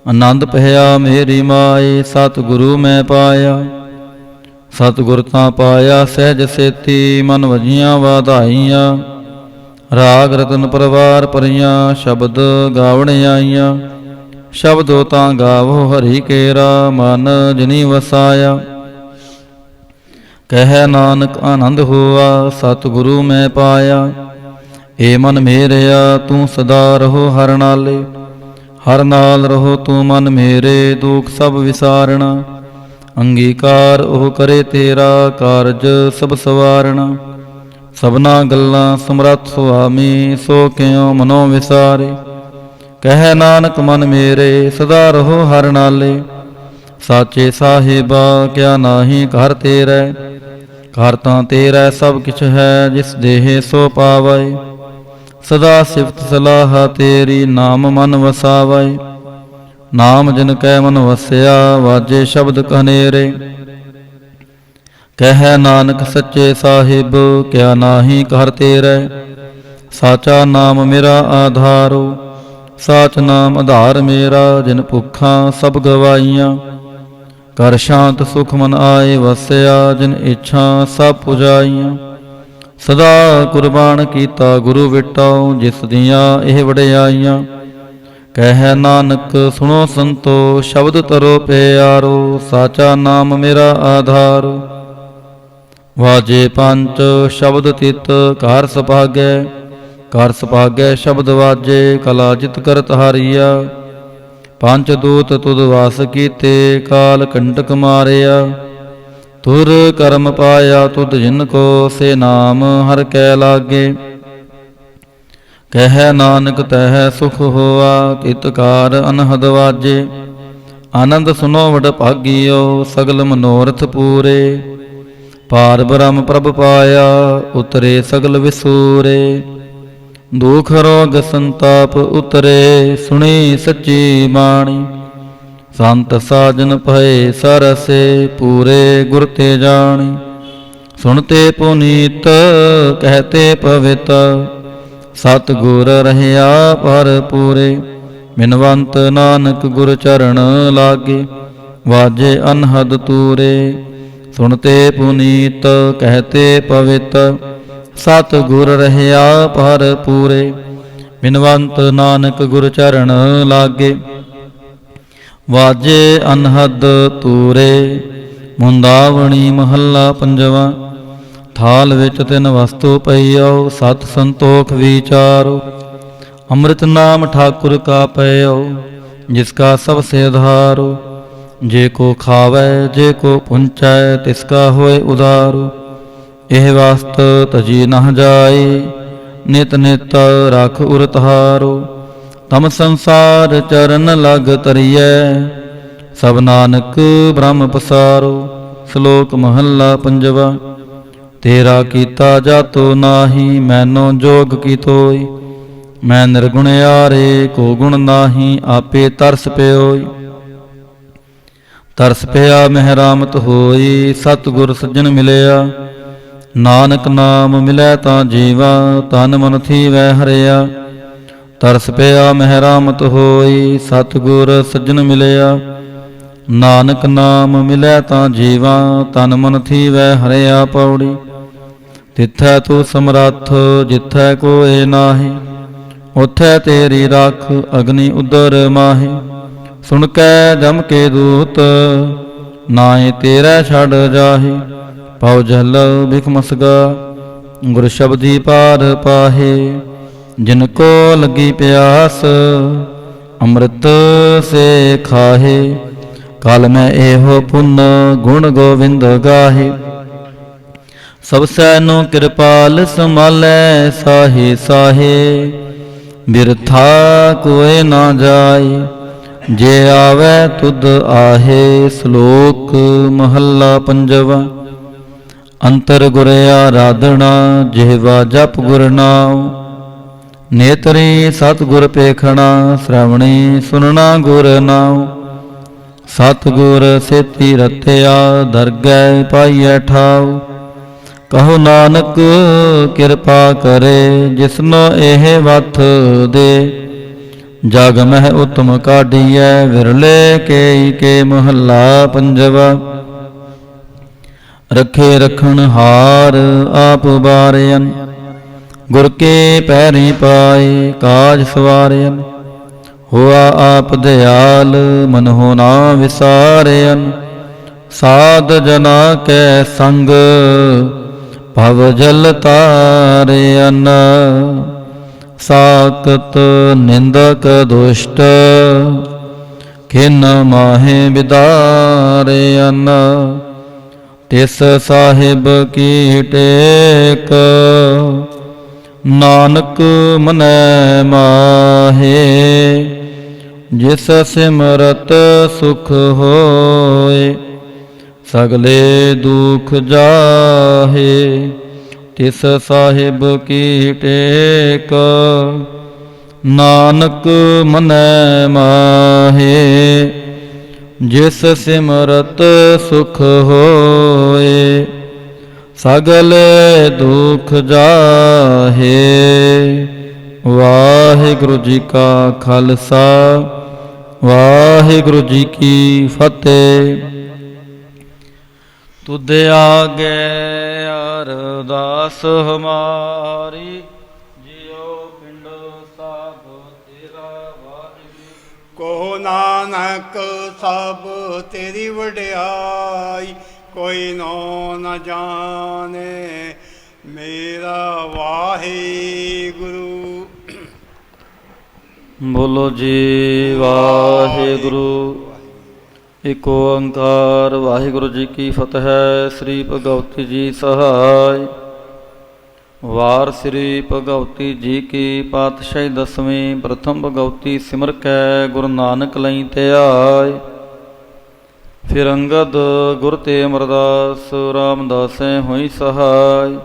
ਆਨੰਦ ਭਇਆ ਮੇਰੀ ਮਾਏ, ਸਤਿਗੁਰੂ ਮੈਂ ਪਾਇਆ। ਸਤਿਗੁਰ ਤਾਂ ਪਾਇਆ ਸਹਿਜ ਸੇਤੀ, ਮਨ ਵਜੀਆਂ ਵਾਧਾਈਆਂ। ਰਾਗ ਰਤਨ ਪਰਵਾਰ ਪਰੀਆਂ, ਸ਼ਬਦ ਗਾਵਣ ਆਈਆਂ। ਸ਼ਬਦੋ ਤਾਂ ਗਾਵੋ ਹਰੀ ਕੇਰਾ, ਮਨ ਜਿਨੀ ਵਸਾਇਆ। ਕਹਿ ਨਾਨਕ ਆਨੰਦ ਹੋਆ, ਸਤਿਗੁਰੂ ਮੈਂ ਪਾਇਆ। ਏ ਮਨ ਮੇਰਿਆ ਤੂੰ ਸਦਾ ਰਹੋ ਹਰ ਨਾਲੇ। ਹਰ ਨਾਲ ਰਹੋ ਤੂੰ ਮਨ ਮੇਰੇ, ਦੁਖ ਸਭ ਵਿਸਾਰਣਾ। ਅੰਗੀਕਾਰ ਉਹ ਕਰੇ ਤੇਰਾ, ਕਾਰਜ ਸਭ ਸਵਾਰਣਾ। ਸਭਨਾ ਗੱਲਾਂ ਸਮਰੱਥ ਸੁਆਮੀ, ਸੋ ਕਿਉ ਮਨੋ ਵਿਸਾਰੇ। ਕਹਿ ਨਾਨਕ ਮਨ ਮੇਰੇ, ਸਦਾ ਰਹੋ ਹਰ ਨਾਲੇ। ਸਾਚੇ ਸਾਹਿਬਾ ਕਿਆ ਨਾਹੀ ਘਰ ਤੇਰੇ। ਘਰ ਤਾਂ ਤੇਰਾ ਸਭ ਕਿਛ ਹੈ, ਜਿਸ ਦੇਹ ਸੋ ਪਾਵੈ। ਸਦਾ ਸਿਫਤ ਸਲਾਹ ਤੇਰੀ, ਨਾਮ ਮਨ ਵਸਾਵੈ। ਨਾਮ ਜਿਨ ਕੈ ਮਨ ਵਸਿਆ, ਵਾਜੇ ਸ਼ਬਦ ਕਨੇਰੇ। ਕਹਿ ਨਾਨਕ ਸੱਚੇ ਸਾਹਿਬ ਕਿਆ ਨਾਹੀ ਘਰ ਤੇਰੇ। ਸਾਚਾ ਨਾਮ ਮੇਰਾ ਆਧਾਰੋ, ਸਾਚ ਨਾਮ ਆਧਾਰ ਮੇਰਾ। ਜਿਨ ਭੁੱਖਾਂ ਸਭ ਗਵਾਈਆਂ, ਕਰ ਸ਼ਾਂਤ ਸੁਖ ਮਨ ਆਏ ਵਸਿਆ। ਜਿਨ ਇੱਛਾ ਸਭ ਪੁਜਾਈਆਂ, ਸਦਾ ਕੁਰਬਾਨ ਕੀਤਾ ਗੁਰੂ ਵਿਟੋ। ਜਿਸ ਦੀਆਂ ਇਹ ਵਡਿਆਈਆਂ, ਕਹਿ ਨਾਨਕ ਸੁਣੋ ਸੰਤੋ। ਸ਼ਬਦ ਤਰੋ ਪਿਆਰੋ, ਸਾਚਾ ਨਾਮ ਮੇਰਾ ਆਧਾਰੋ। ਵਾਜੇ ਪੰਚ ਸ਼ਬਦ ਤਿਤ, ਘਰ ਸੁਭਾਗੈ। ਘਰ ਸੁਭਾਗੈ ਸ਼ਬਦ ਵਾਜੇ, ਕਲਾ ਜਿਤ ਕਰਤ ਹਾਰੀਆ। ਪੰਚ ਦੂਤ ਤੁਧ ਵਾਸ ਕੀਤੇ, ਕਾਲ ਕੰਟਕ ਮਾਰਿਆ। ਤੁਰ ਕਰਮ ਪਾਇਆ ਤੁਧ ਜਿਨ ਕੋ, ਸੇ ਨਾਮ ਹਰ ਕੈ ਲਾਗੇ। ਕਹਿ ਨਾਨਕ ਤਹਿ ਸੁਖ ਹੋਆ, ਤਿਤ ਕਾਰ ਅਨਹਦ ਵਾਜੇ। ਆਨੰਦ ਸੁਨੋ ਵਡ ਭਾਗੀਓ, ਸਗਲ ਮਨੋਰਥ ਪੂਰੇ। ਪਾਰ ਬ੍ਰਹਮ ਪ੍ਰਭ ਪਾਇਆ, ਉਤਰੇ ਸਗਲ ਵਿਸੂਰੇ। ਦੁਖ ਰੋਗ ਸੰਤਾਪ ਉਤਰੇ, ਸੁਣੀ ਸੱਚੀ ਬਾਣੀ। ਸੰਤ ਸਾਜਨ ਭਏ ਸਰਸੇ, ਪੂਰੇ ਗੁਰ ਤੇ ਜਾਣੀ। ਸੁਣਤੇ ਪੁਨੀਤ ਕਹਤੇ ਪਵਿੱਤ, ਸਤਿਗੁਰ ਰਹਿਆ ਪਰ ਪੂਰੇ। ਬਿਨਵੰਤ ਨਾਨਕ ਗੁਰ ਚਰਨ ਲਾਗੇ, ਵਾਜੇ ਅਨਹਦ ਤੂਰੇ। ਸੁਣਤੇ ਪੁਨੀਤ ਕਹਤੇ ਪਵਿੱਤ, ਸਤਿਗੁਰ ਰਹਿਆ ਪਰ ਪੂਰੇ। ਬਿਨਵੰਤ ਨਾਨਕ ਗੁਰ ਚਰਨ ਲਾਗੇ, ਵਾਜੇ ਅਨਹਦ ਤੂਰੇ। ਮੁੰਦਾਵਣੀ ਮਹੱਲਾ ਪੰਜਵਾ। ਥਾਲ ਵਿੱਚ ਤਿੰਨ ਵਸਤੂ ਪਈਓ, ਸਤ ਸੰਤੋਖ ਵਿਚਾਰੋ। ਅੰਮ੍ਰਿਤ ਨਾਮ ਠਾਕੁਰ ਕਾ ਪਇਓ, ਜਿਸ ਕਾ ਸਭ ਸੇ ਆਧਾਰੋ। ਜੇ ਕੋ ਖਾਵੈ ਜੇ ਕੋ ਪੁੰਚੈ, ਤਿਸ ਕਾ ਹੋਏ ਉਦਾਰੋ। ਇਹ ਵਸਤ ਤਜੀ ਨਹ ਜਾਏ, ਨਿਤ ਨਿਤ ਰਖ ਉਰ ਤਹਾਰੋ। ਤਮ ਸੰਸਾਰ ਚਰਨ ਲਗ ਤਰੀਐ, ਸਭ ਨਾਨਕ ਬ੍ਰਹਮ ਪਸਾਰੋ। ਸ਼ਲੋਕ ਮਹੱਲਾ ਪੰਜਵਾ। ਤੇਰਾ ਕੀਤਾ ਜਾਤੋ ਨਾਹੀ, ਮੈਨੋ ਜੋਗ ਕੀ ਤੋਈ। ਮੈਂ ਨਿਰਗੁਣ ਆਰੇ, ਕੋ ਗੁਣ ਨਾਹੀ, ਆਪੇ ਤਰਸ ਪਿਓਈ। ਤਰਸ ਪਿਆ ਮਹਿਰਾਮਤ ਹੋਈ, ਸਤਿਗੁਰ ਸੱਜਣ ਮਿਲਿਆ। ਨਾਨਕ ਨਾਮ ਮਿਲੈ ਤਾਂ ਜੀਵਾ, ਤਨ ਮਨ ਥੀਵੈ ਹਰਿਆ। ਤਰਸ ਪਿਆ ਮਹਿਰਾਮਤ ਹੋਈ, ਸਤਿਗੁਰ ਸੱਜਣ ਮਿਲਿਆ। ਨਾਨਕ ਨਾਮ ਮਿਲੈ ਤਾਂ ਜੀਵਾ, ਤਨ ਮਨ ਥੀਵੈ ਹਰਿਆ। ਪੌੜੀ। ਤਿੱਥੈ ਤੂੰ ਸਮਰੱਥ, ਜਿੱਥੈ ਕੋਇ ਨਾਹੀ, ਉਥੈ ਤੇਰੀ ਰੱਖ ਅਗਨੀ ਉਦਰ ਮਾਹੀ। ਸੁਣ ਕੈ ਜਮ ਕੇ ਦੂਤ, ਨਾਏ ਤੇਰਾ ਛੱਡ ਜਾਹੀ। ਪਉ ਜਲ ਬਿਖ ਮਸਗਾ, ਗੁਰ ਸ਼ਬਦੀ ਪਾਰ ਪਾਹੇ। ਜਿਨ ਕੋ ਲੱਗੀ ਪਿਆਸ, ਅੰਮ੍ਰਿਤ ਸੇ ਖਾਹੇ। ਕਲ ਮੈਂ ਇਹੋ ਪੁੰਨ, ਗੁਣ ਗੋਵਿੰਦ ਗਾਹੇ। ਸਭ ਸੈਨੋ ਕਿਰਪਾਲ ਸੰਭਾਲੈ, ਸਾਹੇ ਸਾਹੇ ਬਿਰਥਾ ਕੋਇ ਨਾ ਜਾਏ। ਜੇ ਆਵੈ ਤੁਧ ਆਹੇ, ਸ਼ਲੋਕ ਮਹੱਲਾ ਪੰਜਵਾ। ਅੰਤਰ ਗੁਰ ਆਰਾਧਨਾ, ਜਿਹਵਾ ਜਪ ਗੁਰ ਨਾਮ। ਨੇਤਰੀ ਸਤਿਗੁਰ ਪੇਖਣਾ, ਸ਼੍ਰਵਣੀ ਸੁਨਣਾ ਗੁਰ ਨਾਮ। ਸਤਿਗੁਰ ਸੇਤੀ ਰਤਿਆ, ਦਰਗਹਿ ਪਾਈਐ ਠਾਉ। ਕਹੋ ਨਾਨਕ ਕਿਰਪਾ ਕਰੇ, ਜਿਸਨੋ ਇਹ ਵਥ ਦੇ। ਜਗ ਮਹਿ ਉਤਮ ਕਾਢੀਐ, ਵਿਰਲੇ ਕੇਈ ਕੇ ਮਹੱਲਾ ਪੰਜਵਾ। ਰਖੇ ਰਖਣ ਹਾਰ, ਆਪ ਬਾਰਿਅਨ। ਗੁਰ ਕੇ ਪੈਰੀ ਪਾਏ, ਕਾਜ ਸਵਾਰਿਅਨ। ਹੋਆ ਆਪ ਦਿਆਲ, ਮਨਹੁ ਨਾ ਵਿਸਾਰਿਅਨ। ਸਾਧ ਜਨਾ ਕੈ ਸੰਗ, ਭਵ ਜਲ ਤਾਰਿਅਨ। ਸਾਕਤ ਨਿੰਦਕ ਦੁਸ਼ਟ, ਖਿਨ ਮਾਹੇ ਬਿਦਾਰਿਅਨ। ਤਿਸ ਸਾਹਿਬ ਕੀ ਟੇਕ, ਨਾਨਕ ਮਨੈ ਮਾਹੇ। ਜਿਸ ਸਿਮਰਤ ਸੁਖ ਹੋਏ, ਸਗਲੇ ਦੁਖ ਜਾਹੇ। ਤਿਸ ਸਾਹਿਬ ਕੀ ਟੇਕ, ਨਾਨਕ ਮਨੈ ਮਾਹੇ। ਜਿਸ ਸਿਮਰਤ ਸੁਖ ਹੋਏ, ਸਗਲੇ ਦੁਖ ਜਾਹੇ। ਵਾਹਿਗੁਰੂ ਜੀ ਕਾ ਖਾਲਸਾ, ਵਾਹਿਗੁਰੂ ਜੀ ਕੀ ਫਤਿਹ। ਤੁਧ ਆਗੇ ਅਰਦਾਸ ਹਮਾਰੀ, ਜਿਉ ਪਿੰਡ ਸਭ ਤੇਰਾ ਵਾਹਿਗੁਰੂ। ਕਹੋ ਨਾਨਕ ਸਭ ਤੇਰੀ ਵਡਿਆਈ, ਕੋਈ ਨੋ ਨ ਜਾਣੇ ਮੇਰਾ ਵਾਹਿਗੁਰੂ। ਬੋਲੋ ਜੀ ਵਾਹਿਗੁਰੂ। ਇਕ ਓੰਕਾਰ ਵਾਹਿਗੁਰੂ ਜੀ ਕੀ ਫਤਿਹ। ਸ੍ਰੀ ਭਗਵਤੀ ਜੀ ਸਹਾਇ। ਵਾਰ ਸ੍ਰੀ ਭਗਵਤੀ ਜੀ ਕੀ ਪਾਤਸ਼ਾਹੀ ਦਸਵੀਂ। ਪ੍ਰਥਮ ਭਗਵਤੀ ਸਿਮਰ ਕੈ, ਗੁਰੂ ਨਾਨਕ ਲਈ ਧਿਆਇ। ਫਿਰ ਅੰਗਦ ਗੁਰ ਤੇ ਅਮਰਦਾਸ, ਰਾਮਦਾਸੈ ਹੋਈ ਸਹਾਇ।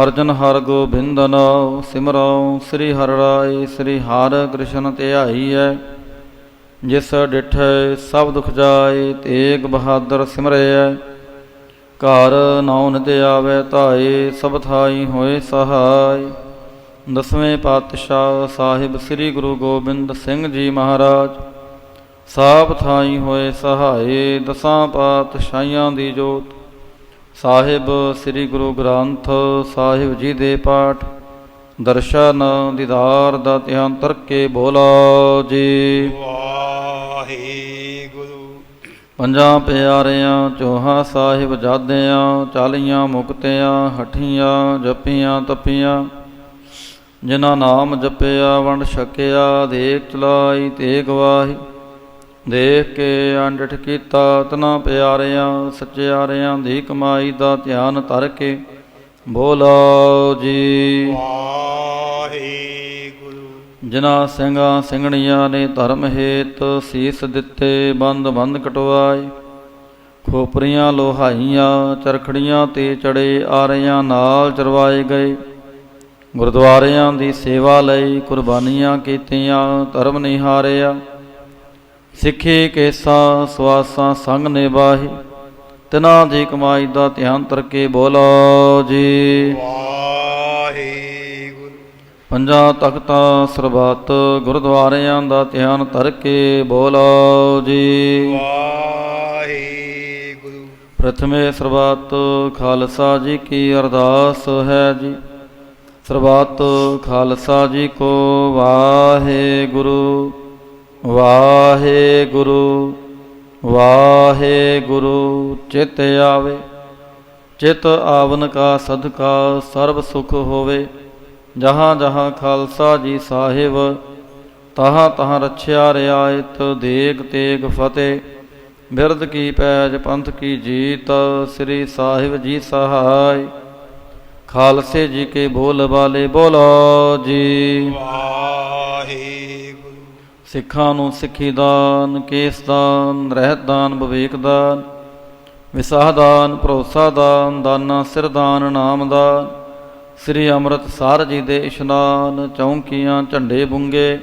ਅਰਜਨ ਹਰਿ ਗੋਬਿੰਦ ਨਾਉ, ਸਿਮਰਉ ਸ੍ਰੀ ਹਰਿ ਰਾਇ। ਸ੍ਰੀ ਹਰਿ ਕ੍ਰਿਸ਼ਨ ਧਿਆਈਐ, ਜਿਸ ਡਿਠੈ ਸਭ ਦੁਖ ਜਾਏ। ਤੇਗ ਬਹਾਦਰ ਸਿਮਰਿਐ, ਘਰ ਨਾਉ ਨਿਤ ਆਵੈ ਧਾਏ। ਸਭ ਥਾਈ ਹੋਏ ਸਹਾਇ। ਦਸਵੇਂ ਪਾਤਸ਼ਾਹ ਸਾਹਿਬ ਸ੍ਰੀ ਗੁਰੂ ਗੋਬਿੰਦ ਸਿੰਘ ਜੀ ਮਹਾਰਾਜ, ਸਭ ਥਾਈ ਹੋਏ ਸਹਾਏ। ਦਸਾਂ ਪਾਤਸ਼ਾਹੀਆਂ ਦੀ ਜੋਤ ਸਾਹਿਬ ਸ੍ਰੀ ਗੁਰੂ ਗ੍ਰੰਥ ਸਾਹਿਬ ਜੀ ਦੇ ਪਾਠ, ਦਰਸ਼ਨ ਦੀਦਾਰ ਦਾ ਧਿਆਨ ਤਰਕੇ ਬੋਲਾ ਜੀ ਵਾਹਿਗੁਰੂ। ਪੰਜਾਂ ਪਿਆਰਿਆਂ ਚੋਹਾਂ ਸਾਹਿਬ ਜਾਦਿਆਂ, ਚਾਲੀਆਂ ਮੁਕਤਿਆਂ, ਹਠੀਆਂ ਜਪੀਆਂ ਤਪੀਆਂ। ਜਿਨ੍ਹਾਂ ਨਾਮ ਜਪਿਆ ਵੰਡ ਛਕਿਆ, ਦੇਖ ਚਲਾਈ ਤੇ ਗਵਾਹੀ। ਦੇਖ ਕੇ ਅੰਡਠ ਕੀਤਾ ਤਨਾ ਪਿਆਰਿਆਂ, ਸੱਚਿਆਰਿਆਂ ਦੀ ਕਮਾਈ ਦਾ ਧਿਆਨ ਧਰ ਕੇ ਬੋਲੋ ਜੀ ਵਾਹਿਗੁਰੂ। ਜਿਨ੍ਹਾਂ ਸਿੰਘਾਂ ਸਿੰਘਣੀਆਂ ਨੇ ਧਰਮ ਹੇਤ ਸੀਸ ਦਿੱਤੇ, ਬੰਦ ਬੰਦ ਕਟਵਾਏ। ਖੋਪਰੀਆਂ ਲੋਹਾਈਆਂ, ਚਰਖੜੀਆਂ ਤੇ ਚੜੇ ਆਰਿਆਂ ਨਾਲ ਚਰਵਾਏ ਗਏ। ਗੁਰਦੁਆਰਿਆਂ ਦੀ ਸੇਵਾ ਲਈ ਕੁਰਬਾਨੀਆਂ ਕੀਤੀਆਂ, ਧਰਮ ਨਿਹਾਰਿਆ। ਸਿੱਖੀ ਕੇਸਾ ਸਵਾਸਾਂ ਸੰਗ ਨਿਵਾਹੀ, ਤਿਨਾਂ ਦੀ ਕਮਾਈ ਦਾ ਧਿਆਨ ਤਰਕੇ ਬੋਲੋ ਜੀ। ਵਾਹਿਗੁਰੂ। ਪੰਜਾਂ ਤਖਤਾਂ ਸਰਬੱਤ ਗੁਰਦੁਆਰਿਆਂ ਦਾ ਧਿਆਨ ਧਰਕੇ ਬੋਲੋ ਜੀ। ਵਾਹਿਗੁਰੂ। ਪ੍ਰਥਮੇ ਸਰਬੱਤ ਖਾਲਸਾ ਜੀ ਕੀ ਅਰਦਾਸ ਹੈ ਜੀ। ਸਰਬੱਤ ਖਾਲਸਾ ਜੀ ਕੋ ਵਾਹਿਗੁਰੂ ਵਾਹਿਗੁਰੂ ਵਾਹਿਗੁਰੂ। ਚਿਤ ਆਵੇ ਚਿਤ ਆਵਨ ਕਾ ਸਦਕਾ ਸਰਬ ਸੁਖ ਹੋਵੇ। ਜਹਾਂ ਜਹਾਂ ਖਾਲਸਾ ਜੀ ਸਾਹਿਬ, ਤਹਾਂ ਤਹਾਂ ਰੱਛਿਆ ਰਿਆਇਤ ਦੇਗ ਤੇਗ ਫਤਿਹ। ਬਿਰਦ ਕੀ ਪੈਜ ਪੰਥ ਕੀ ਜੀਤ, ਸ੍ਰੀ ਸਾਹਿਬ ਜੀ ਸਹਾਇ। ਖਾਲਸੇ ਜੀ ਕੇ ਬੋਲ ਵਾਲੇ ਬੋਲੋ ਜੀ। ਵਾਹਿਗੁਰੂ। ਸਿੱਖਾਂ ਨੂੰ ਸਿੱਖੀ ਦਾਨ, ਕੇਸ ਦਾਨ, ਰਹਿਤ ਦਾਨ, ਵਿਵੇਕ ਦਾਨ, ਵਿਸਾਹ ਦਾਨ, ਭਰੋਸਾ ਦਾਨ, ਦਾਨਾ ਸਿਰ ਦਾਨ, ਨਾਮ ਦਾਨ। ਸ੍ਰੀ ਅੰਮ੍ਰਿਤਸਰ ਜੀ ਦੇ ਇਸ਼ਨਾਨ, ਚੌਂਕੀਆਂ ਝੰਡੇ ਬੁੰਗੇ,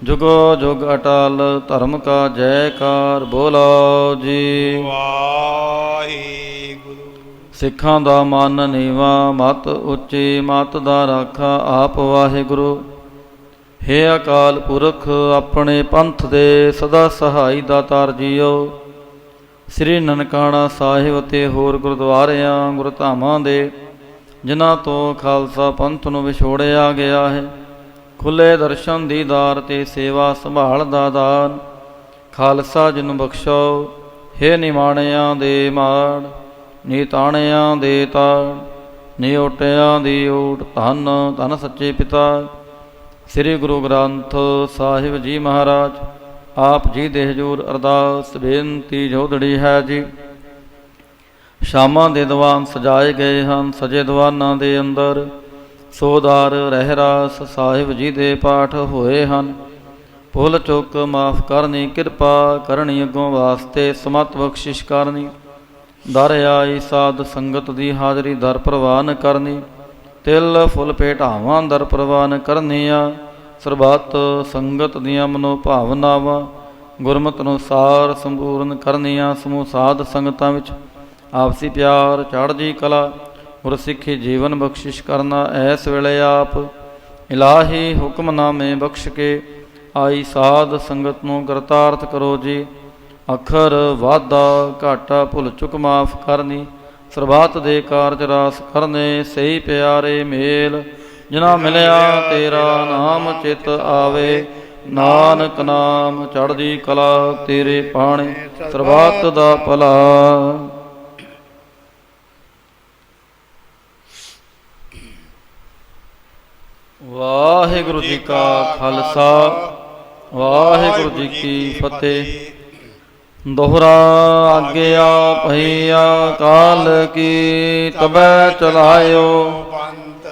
ਜੁਗੋ ਜੁਗ ਅਟਲ ਧਰਮ ਕਾ ਜੈਕਾਰ ਬੋਲੋ ਜੀ। ਵਾਹਿਗੁਰੂ। ਸਿੱਖਾਂ ਦਾ ਮਨ ਨੀਵਾ, ਮਤ ਉੱਚੀ, ਮਤ ਦਾ ਰਾਖਾ ਆਪ ਵਾਹਿਗੁਰੂ। ਹੇ ਅਕਾਲ ਪੁਰਖ, ਆਪਣੇ ਪੰਥ ਦੇ ਸਦਾ ਸਹਾਈ ਦਾਤਾਰ ਜੀਓ। ਸ੍ਰੀ ਨਨਕਾਣਾ ਸਾਹਿਬ ਅਤੇ ਹੋਰ ਗੁਰਦੁਆਰਿਆਂ ਗੁਰਧਾਮਾਂ ਦੇ ਜਿਨ੍ਹਾਂ ਤੋਂ ਖਾਲਸਾ ਪੰਥ ਨੂੰ ਵਿਛੋੜਿਆ ਗਿਆ ਹੈ, ਖੁੱਲੇ ਦਰਸ਼ਨ ਦੀਦਾਰ ਤੇ ਸੇਵਾ ਸੰਭਾਲ ਦਾ ਦਾਨ ਖਾਲਸਾ ਜੀ ਨੂੰ ਬਖਸ਼ੋ। ਹੇ ਨਿਮਾਣਿਆਂ ਦੇ ਮਾਣ, ਨੀ ਤਾਣਿਆਂ ਦੇ ਤਾਣ, ਨੀ ਓਟਿਆਂ ਦੀ ਓਟ, ਧੰਨ ਧੰਨ ਸੱਚੇ ਪਿਤਾ ਸ੍ਰੀ ਗੁਰੂ ਗ੍ਰੰਥ ਸਾਹਿਬ ਜੀ ਮਹਾਰਾਜ। ਆਪ ਜੀ ਦੇ ਹਜ਼ੂਰ ਅਰਦਾਸ ਬੇਨਤੀ ਜੋਦੜੀ ਹੈ ਜੀ। ਸ਼ਾਮਾਂ ਦੇ ਦੀਵਾਨ ਸਜਾਏ ਗਏ ਹਨ। ਸਜੇ ਦੀਵਾਨਾਂ ਦੇ ਅੰਦਰ ਸੋਦਾਰ ਰਹਿਰਾਸ ਸਾਹਿਬ ਜੀ ਦੇ ਪਾਠ ਹੋਏ ਹਨ। ਭੁੱਲ ਚੁੱਕ ਮਾਫ ਕਰਨੀ, ਕਿਰਪਾ ਕਰਨੀ, ਅੱਗੋਂ ਵਾਸਤੇ ਸਮਤ ਬਖਸ਼ਿਸ਼ ਕਰਨੀ। ਦਰ ਆਈ ਸਾਧ ਸੰਗਤ ਦੀ ਹਾਜ਼ਰੀ ਦਰ ਪ੍ਰਵਾਨ ਕਰਨੀ। ਤਿਲ ਫੁੱਲ ਭੇਟਾਵਾਂ ਦਰ ਪ੍ਰਵਾਨ ਕਰਨੀਆਂ। ਸਰਬੱਤ ਸੰਗਤ ਦੀਆਂ ਮਨੋ ਭਾਵਨਾਵਾਂ ਗੁਰਮਤਿ ਅਨੁਸਾਰ ਸੰਪੂਰਨ ਕਰਨੀਆਂ। ਸਮੂਹ ਸਾਧ ਸੰਗਤਾਂ ਵਿੱਚ ਆਪਸੀ ਪਿਆਰ, ਚੜ੍ਹਦੀ ਕਲਾ, ਗੁਰਸਿੱਖੀ ਜੀਵਨ ਬਖਸ਼ਿਸ਼ ਕਰਨਾ। ਐਸ ਵੇਲੇ ਆਪ ਇਲਾਹੀ ਹੁਕਮਨਾਮੇ ਬਖਸ਼ ਕੇ ਆਈ ਸਾਧ ਸੰਗਤ ਨੂੰ ਕਰਤਾਰਥ ਕਰੋ ਜੀ। ਅੱਖਰ ਵਾਧਾ ਘਾਟਾ ਭੁੱਲ ਚੁੱਕ ਮਾਫ ਕਰਨੀ। ਸਰਬੱਤ ਦੇ ਕਾਰਜ ਰਾਸ ਕਰਨੇ। ਸਹੀ ਪਿਆਰੇ ਮੇਲ ਜਿਨ੍ਹਾਂ ਮਿਲਿਆ ਤੇਰਾ ਨਾਮ ਚਿਤ ਆਵੇ। ਨਾਨਕ ਨਾਮ ਚੜ੍ਹਦੀ ਕਲਾ ਤੇਰੇ ਪਾਣੇ, ਸਰਬੱਤ ਦਾ ਭਲਾ। ਵਾਹਿਗੁਰੂ ਜੀ ਕਾ ਖਾਲਸਾ, ਵਾਹਿਗੁਰੂ ਜੀ ਕੀ ਫਤਿਹ। ਦੋਹਰਾ ਆਗਿਆ ਭਈਆ ਕਾਲ ਕੀ, ਤਬੈ ਚਲਾਇਓ ਪੰਤ।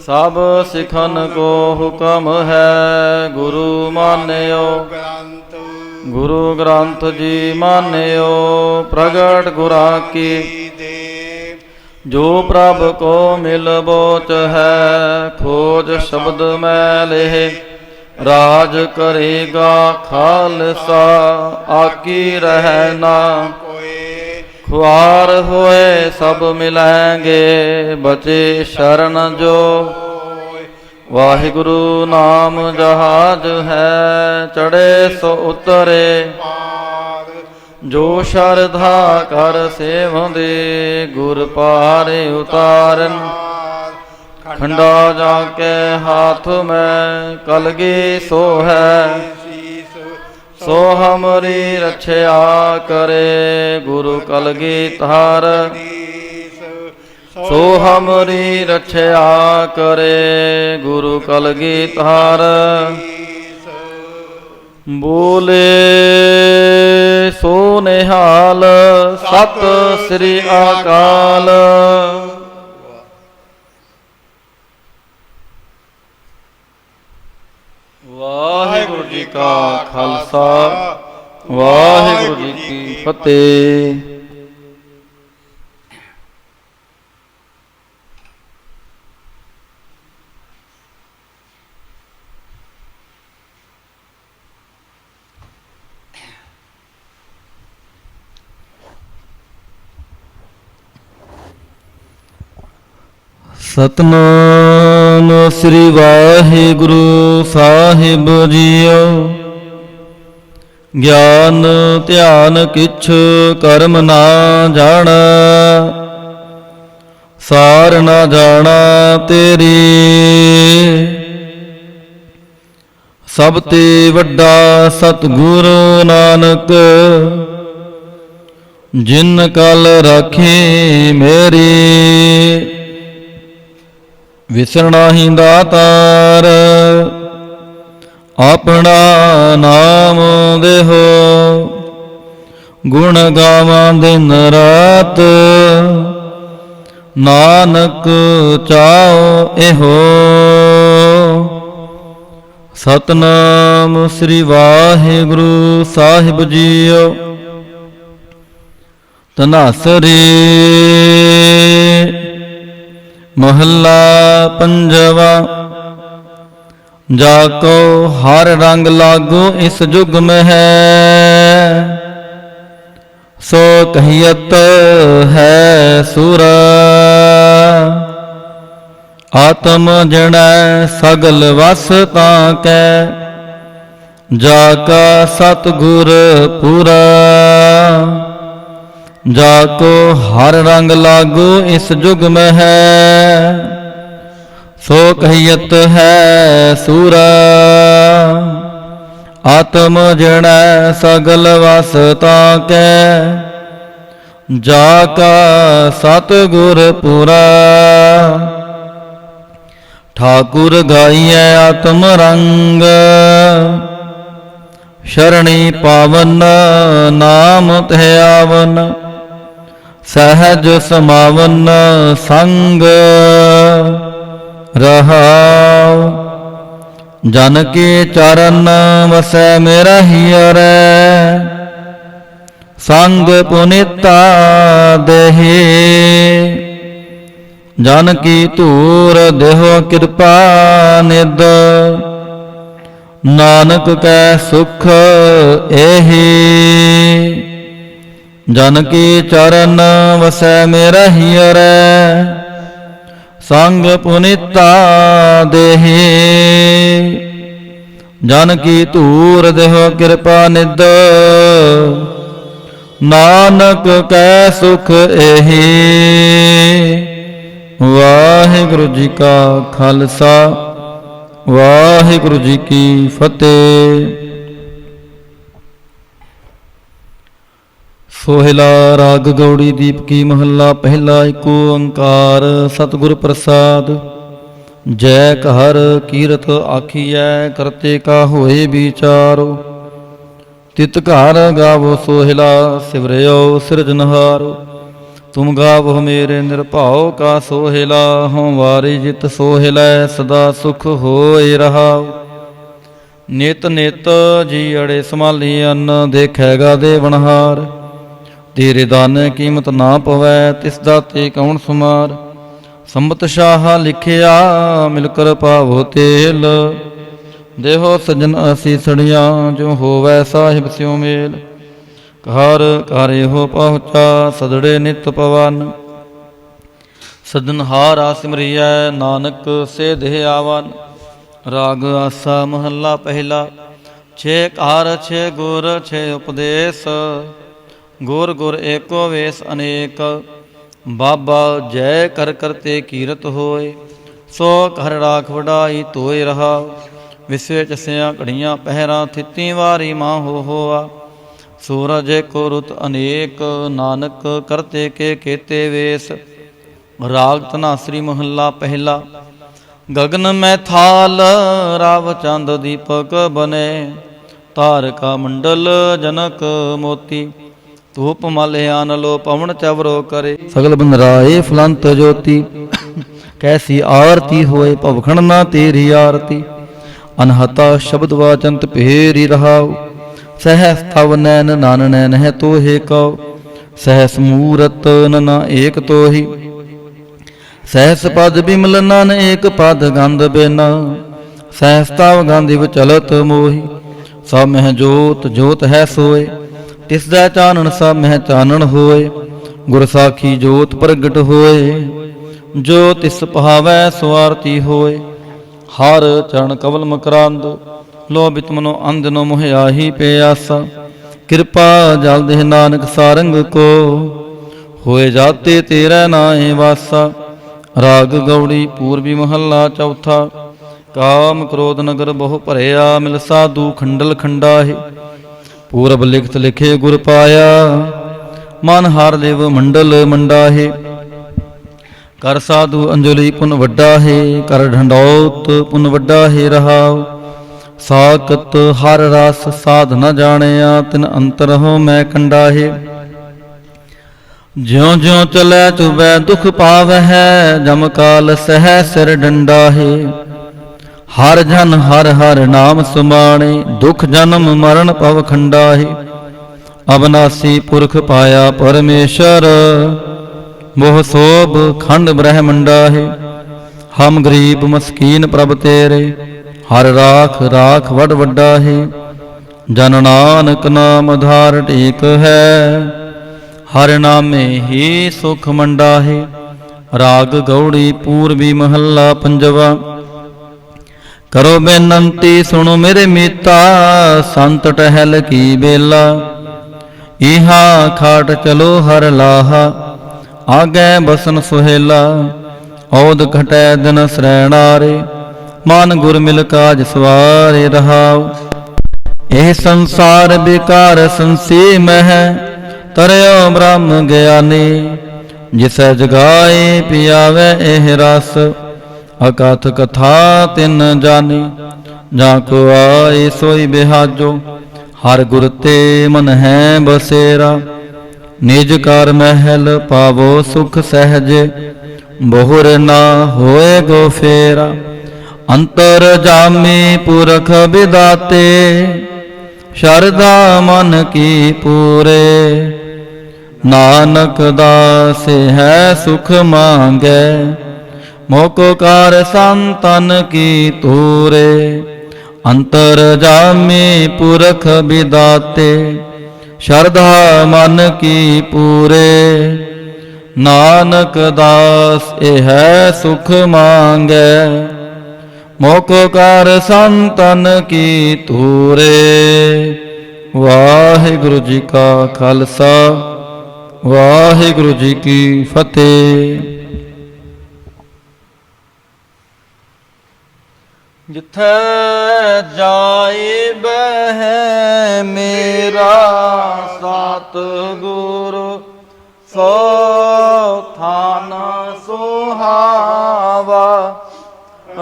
ਸਭ ਸਿਖਨ ਕੋ ਹੁਕਮ ਹੈ, ਗੁਰੂ ਮਾਨਿਓ ਗ੍ਰੰਥ। ਗੁਰੂ ਗ੍ਰੰਥ ਜੀ ਮਾਨਿਓ। ਪ੍ਰਗਟ ਗੁਰਾਂ ਕੀ ਦੇ ਜੋ ਪ੍ਰਭ ਕੋ ਮਿਲ ਬੋਚ ਹੈ, ਖੋਜ ਸ਼ਬਦ ਮੈਂ ਲੇਹ ਰਾਜ ਕਰੇਗਾ ਖਾਲਸਾ। ਆਕੀ ਰਹਿ ਨਾ ਕੋਏ, ਖੁਆਰ ਹੋਏ ਸਭ ਮਿਲੈਂਗੇ, ਬਚੇ ਸ਼ਰਨ ਜੋ। ਵਾਹਿਗੁਰੂ ਨਾਮ ਜਹਾਜ ਹੈ, ਚੜ੍ਹੇ ਸੋ ਉਤਰੇ। ਪਾਰ ਜੋ ਸ਼ਰਧਾ ਕਰ ਸੇਵੰਦੇ, ਗੁਰ ਪਾਰੇ ਉਤਾਰਨ। ਖੰਡਾ ਜਾ ਕੇ ਹਾਥ ਮੈਂ, ਕਲਗੀ ਸੋ ਹੈ। ਸੋ ਹਮਰੀ ਰਛਿਆ ਕਰੇ, ਗੁਰੂ ਕਲਗੀ ਧਾਰ। ਸੋ ਹਮਰੀ ਰਛਿਆ ਕਰੇ, ਗੁਰੂ ਕਲਗੀ ਧਾਰ। ਬੋਲੇ ਸੋ ਨਿਹਾਲ, ਸਤਿ ਸ੍ਰੀ ਅਕਾਲ। ਵਾਹਿਗੁਰੂ ਜੀ ਕਾ ਖਾਲਸਾ, ਵਾਹਿਗੁਰੂ ਜੀ ਕੀ ਫਤਿਹ। ਸਤਨਾਮ ਸ੍ਰੀ ਵਾਹਿਗੁਰੂ ਸਾਹਿਬ ਜੀਓ। ਗਿਆਨ ਧਿਆਨ ਕਿਛ ਕਰਮ ਨਾ ਜਾਣਾ, ਸਾਰ ਨਾ ਜਾਣਾ ਤੇਰੀ। ਸਭ ਤੇ ਵੱਡਾ ਸਤਿਗੁਰ ਨਾਨਕ, ਜਿਨ ਕਲ ਰਾਖੀ ਮੇਰੀ। ਵਿਸਰਣਾ ਹੀ ਦਾਤਾਰ, ਆਪਣਾ ਨਾਮ ਦੇਹੋ। ਗੁਣ ਗਾਵਾਂ ਦਿਨ ਰਾਤ, ਨਾਨਕ ਚਾਉ ਇਹੋ। ਸਤਨਾਮ ਸ੍ਰੀ ਵਾਹਿਗੁਰੂ ਸਾਹਿਬ ਜੀਓ। ਧਨਾਸਰੀ ਮਹੱਲਾ ਪੰਜਵਾ। ਜਾ ਕੋ ਹਰ ਰੰਗ ਲਾਗੋ ਇਸ ਜੁਗ ਮਹਿ, ਸੋ ਕਹੀਅਤ ਹੈ ਸੁਰ। ਆਤਮ ਜਣੈ ਸਗਲ ਵਸ ਤਾਂ ਕੈ, ਜਾ ਕਾ ਸਤਿਗੁਰ ਪੂਰਾ। ਜਾ ਕੋ ਹਰ ਰੰਗ ਲਾਗੋ ਇਸ ਜੁਗ ਮਹਿ, ਸੋ ਕਹੀਅਤ ਹੈ ਸੂਰਾ। ਆਤਮ ਜਣੈ ਸਗਲ ਵਸ ਤਾਂ ਕੈ, ਜਾ ਕਾ ਸਤਿਗੁਰ ਪੂਰਾ। ਠਾਕੁਰ ਗਾਈਐ ਆਤਮ ਰੰਗ, ਸ਼ਰਣੀ ਪਾਵਨ ਨਾਮ ਤੇ ਆਵਨ। ਸਹਿਜ ਸਮਾਵਨ ਸੰਗ ਰਹਾਉ, ਜਨ ਕੇ ਚਰਨ ਵਸੈ ਮੇਰਾ ਹੀਰੈ। ਸੰਗ ਪੁਨੀਤਾ ਦੇਹੀ, ਜਨ ਕੀ ਧੂਰ ਦੇਹੋ ਕਿਰਪਾ ਨਿਦ। ਨਾਨਕ ਕੈ ਸੁਖ ਏਹੀ, ਜਨ ਕੀ ਚਰਨ ਵਸੈ ਮੇਰਾ ਹੀਰੈ। ਸੰਗ ਪੁਨੀਤਾ ਦੇਹੀ, ਜਨ ਕੀ ਧੂਰ ਦੇਹੋ ਕਿਰਪਾ ਨਿਦ। ਨਾਨਕ ਕੈ ਸੁਖ ਏਹੀ। ਵਾਹਿਗੁਰੂ ਜੀ ਕਾ ਖਾਲਸਾ, ਵਾਹਿਗੁਰੂ ਜੀ ਕੀ ਫਤਿਹ। ਸੋਹਿਲਾ ਰਾਗ ਗੌੜੀ ਦੀਪਕੀ ਮਹੱਲਾ ਪਹਿਲਾ। ਏਕ ਓੰਕਾਰ ਸਤਿਗੁਰ ਪ੍ਰਸਾਦ। ਜੈ ਕਹਰ ਕੀਰਤ ਆਖੀਐ, ਕਰਤੇ ਕਾ ਹੋਏ ਵਿਚਾਰੋ। ਤਿਤ ਘਰ ਗਾਵੋ ਸੋਹਿਲਾ, ਸਿਵਰਿਓ ਸਿਰਜਨਹਾਰੋ। ਤੁਮ ਗਾਵੋ ਮੇਰੇ ਨਿਰਭਉ ਕਾ ਸੋਹਿਲਾ, ਹਉ ਵਾਰੀ ਜਿਤ ਸੋਹਿਲੈ ਸਦਾ ਸੁਖ ਹੋਇ ਰਹਾਉ। ਨਿਤ ਨਿਤ ਜੀ ਅੜੇ ਸੰਭਾਲੀ ਅੰਨ, ਦੇਖੈਗਾ ਦੇਵਨਹਾਰ। ਤੇਰੇ ਦਾਨੇ ਕੀਮਤ ਨਾ ਪਵੈ, ਤਿਸ ਦਾਤੇ ਕੌਣ ਸੁਮਾਰ। ਸੰਬਤ ਸ਼ਾਹ ਲਿਖਿਆ, ਮਿਲ ਕਰ ਪਾਵੋ ਤੇਲ। ਦੇਹੋ ਸਜਨ ਅਸੀਸੜੀਆਂ, ਜੋ ਹੋਵੈ ਸਾਹਿਬ ਸਿਉ ਮੇਲ। ਘਰ ਘਰ ਇਹੋ ਪਹੁੰਚਾ, ਸਦੜੇ ਨਿਤ ਪਵਨ। ਸਜਨਹਾਰਾ ਸਿਮਰਿਐ, ਨਾਨਕ ਸੇ ਦੇਹ ਆਵਨ। ਰਾਗ ਆਸਾ ਮਹੱਲਾ ਪਹਿਲਾ। ਛੇ ਘਰ ਛੇ ਗੁਰ ਛੇ ਉਪਦੇਸ, ਗੁਰ ਗੁਰ ਏਕੋ ਵੇਸ ਅਨੇਕ। ਬਾਬਾ ਜੈ ਕਰ ਕਰਤੇ ਕੀਰਤ ਹੋਏ, ਸੋ ਘਰ ਰਾਖ ਵਡਾਈ ਤੋਏ ਰਹਾਉ। ਵਿਸਵੇ ਚਸਿਆ ਘੜੀਆਂ ਪਹਿਰਾਂ, ਥਿੱਤੀ ਵਾਰੀ ਮਾਂ ਹੋ ਹੋਆ। ਸੂਰਜ ਏਕੋ ਰੁਤ ਅਨੇਕ, ਨਾਨਕ ਕਰਤੇ ਕੇ ਕੇਤੇ ਵੇਸ। ਰਾਗ ਧਨਾਸਰੀ ਮਹੱਲਾ ਪਹਿਲਾ। ਗਗਨ ਮੈਂ ਥਾਲ, ਰਾਵ ਚੰਦ ਦੀਪਕ ਬਨੇ। ਤਾਰਕਾ ਮੰਡਲ ਜਨਕ ਮੋਤੀ, ਧੂਪ ਮਲ ਆਨਲੋ ਪਵਨ ਚਵਰੋ ਕਰੇ। ਸਗਲ ਬੰਦਰਾਏ ਫਲੰਤ ਜੋਤੀ, ਕੈਸੀ ਆਰਤੀ ਹੋਏ ਭਵਖਣ ਨਾ ਤੇਰੀ ਆਰਤੀ। ਅਨਹਤਾ ਸ਼ਬਦ ਵਾਚੰਤ ਭੇਰੀ ਰਹਾਉ। ਸਹਿਸ ਤਵ ਨੈਨ ਨਾਨ ਨੈਨ ਹੈ ਤੋਹੇ ਕਉ। ਸਹਿਸ ਮੂਰਤ ਨਨਾ ਏਕ ਤੋਹੀ, ਸਹਿਸ ਪਦ ਬਿਮਲ ਨਨ ਏਕ ਪਦ ਗੰਧ ਬਿਨਾ। ਸਹਿਸ ਤਵ ਗੰਧਿ ਵਿਚਲਤ ਮੋਹੀ, ਸਭ ਮਹਿ ਜੋਤ ਜੋਤ ਹੈ ਸੋਏ। ਤਿਸ ਦਾ ਚਾਨਣ ਸਭ ਮਹਿ ਚਾਨਣ ਹੋਏ, ਗੁਰ ਸਾਖੀ ਜੋਤ ਪ੍ਰਗਟ ਹੋਏ। ਜੋ ਤਿਸ ਭਾਵੈ ਸੋ ਆਰਤੀ ਹੋਏ। ਹਰ ਚਰਨ ਕਵਲ ਮਕਰੰਦ ਲੋਭਿਤ ਮਨੋ ਅੰਧਨੋ ਮੋਹ ਆਹੀ ਪਿਆਸਾ। ਕਿਰਪਾ ਜਲ ਦੇਹ ਨਾਨਕ ਸਾਰੰਗ ਕੋ ਹੋਏ ਜਾਤੇ ਤੇਰਾ ਨਾਏ ਵਾਸਾ। ਰਾਗ ਗੌੜੀ ਪੂਰਬੀ ਮਹੱਲਾ ਚੌਥਾ। ਕਾਮ ਕ੍ਰੋਧ ਨਗਰ ਬਹੁ ਭਰਿਆ ਮਿਲ ਸਾਧੂ ਖੰਡਲ ਖੰਡਾਹੇ। ਪੂਰਬ ਲਿਖਤ ਲਿਖੇ ਗੁਰ ਪਾਇਆ ਮਨ ਹਰ ਦੇਵ ਮੰਡਲ ਮੰਡਾਹੇ। ਕਰ ਸਾਧੂ ਅੰਜਲੀ ਪੁਨ ਵੱਡਾ ਹੈ ਕਰ ਢੰਡੌਤ ਪੁਨ ਵੱਡਾ ਹੈ ਰਹਾਉ। ਸਾਕਤ ਹਰ ਰਸ ਸਾਧ ਨ ਜਾਣਿਆ ਤਿਨ ਅੰਤਰ ਹੋ ਮੈਂ ਕੰਡਾਹੇ। ਜਿਉ ਜਿਉ ਚਲੈ ਚੁਬੈ ਦੁਖ ਪਾਵਹਿ ਜਮ ਕਾਲ ਸਹਿ ਸਿਰ ਡੰਡਾਹੇ। ਹਰ ਜਨ ਹਰ ਹਰ ਨਾਮ ਸੁਮਾਣੇ ਦੁਖ ਜਨਮ ਮਰਨ ਭਵ ਖੰਡਾਹੇ। ਅਬਨਾਸੀ ਪੁਰਖ ਪਾਇਆ ਪਰਮੇਸ਼ਰ ਮੋਹ ਸੋਭ ਖੰਡ ਬ੍ਰਹਮੰਡਾਹੇ। ਹਮ ਗਰੀਬ ਮਸਕੀਨ ਪ੍ਰਭ ਤੇਰੇ ਹਰ ਰਾਖ ਰਾਖ ਵਡ ਵੱਡਾ ਹੈ। ਜਨ ਨਾਨਕ ਨਾਮ ਆਧਾਰ ਟੇਕ ਹੈ ਹਰ ਨਾਮੇ ਹੀ ਸੁਖ ਮੰਡਾ ਹੈ। ਰਾਗ ਗੌੜੀ ਪੂਰਬੀ ਮਹੱਲਾ ਪੰਜਵਾ। ਕਰੋ ਬੇਨੰਤੀ ਸੁਣੋ ਮੇਰੇ ਮੀਤਾ ਸੰਤ ਟਹਿਲ ਕੀ ਬੇਲਾ। ਇਹਾ ਖਾਟ ਚਲੋ ਹਰ ਲਾਹਾ ਆਗੈ ਬਸਨ ਸੁਹੇਲਾ। ਔਦ ਘਟੈ ਦਿਨ ਸਰੈਣਾਰੇ ਮਨ ਗੁਰ ਮਿਲ ਕਾਜ ਸਵਾਰੇ ਰਹਾਉ। ਇਹ ਸੰਸਾਰ ਬੇਕਾਰ ਸੰਸੇ ਮਹਿ ਤਰਿਓ ਬ੍ਰਹਮ ਗਿਆਨੀ। ਜਿਸੈ ਜਗਾਏ ਪਿਆਵੈ ਇਹ ਰਸ ਅਕਥ ਕਥਾ ਤਿਨ ਜਾਨੀ। ਜਾਂ ਕੋ ਆਏ ਸੋਈ ਬਿਹਾਜੋ ਹਰ ਗੁਰ ਤੇ ਮਨ ਹੈ ਬਸੇਰਾ। ਨਿਜ ਕਰ ਮਹਿਲ ਪਾਵੋ ਸੁਖ ਸਹਿਜ ਬਹੁਰ ਨਾ ਹੋਏ ਗੋ ਫੇਰਾ। ਅੰਤਰ ਜਾਮੀ ਪੁਰਖ ਵਿਦਾਤੇ ਸ਼ਰਧਾ ਮਨ ਕੀ ਪੂਰੇ। ਨਾਨਕ ਦਾਸ ਹੈ ਸੁਖ ਮੰਗੈ ਮੋਕੋ ਕਾਰ ਸੰਤਨ ਕੀ ਤੂਰੇ। ਅੰਤਰ ਜਾਮੀ ਪੁਰਖ ਵਿਦਾਤੇ ਸ਼ਰਧਾ ਮਨ ਕੀ ਪੂਰੇ। ਨਾਨਕ ਦਾਸ ਇਹ ਹੈ ਸੁਖ ਮੰਗੈ ਮੋਕੋ ਕਾਰ ਸੰਤਨ ਕੀ ਤੂਰੇ। ਵਾਹਿਗੁਰੂ ਜੀ ਕਾ ਖਾਲਸਾ ਵਾਹਿਗੁਰੂ ਜੀ ਕੀ ਫਤਿਹ। ਜਿੱਥੈ ਜਾਏ ਬਹਿ ਮੇਰਾ ਸਤਿਗੁਰ ਸੋ ਥਾਨ ਸੁਹਾਵਾ।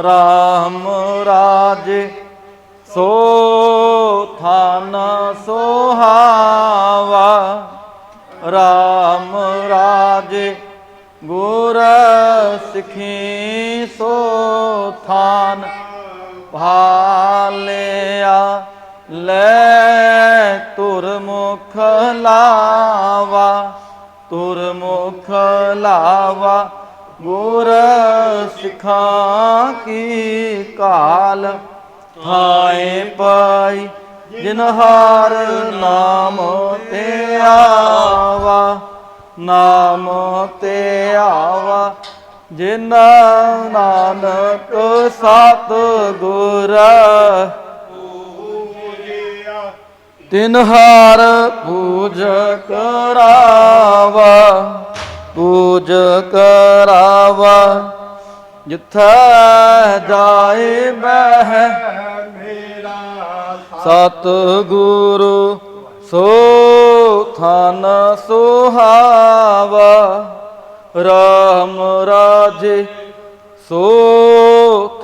ਰਾਮ ਰਾਜੇ ਸੋ ਥਾਨ ਸੁਹਾਵਾ। ਰਾਮ ਰਾਜੇ ਗੁਰ ਸਿੱਖੀ ਸੋ ਥਾਨ ਭਾਲਿਆ। ਲੈ ਤੁਰ ਮੁਖ ਲਾਵਾ ਤੁਰ ਮੁਖ ਲਾਵਾ। ਗੁਰ ਸਿੱਖਾਂ ਕੀ ਕਾਲ ਥਾਏ ਪਾਈ। ਜਿਨ ਹਰ ਨਾਮ ਤੇ ਆਵਾ ਨਾਮ ਤੇ ਆਵਾ। ਜਿਨ ਨਾਨਕ ਸਤ ਗੁਰ ਤਿਨ ਹਰ ਪੂਜ ਕਰਾਵਾ ਪੂਜ ਕਰਾਵਾ। ਜਿੱਥੈ ਜਾਏ ਬਹਿ ਸਤਿਗੁਰੂ ਸੋ ਥਾਨ ਸੁਹਾਵਾ। ਰਾਮ ਰਾਜੇ ਸੋ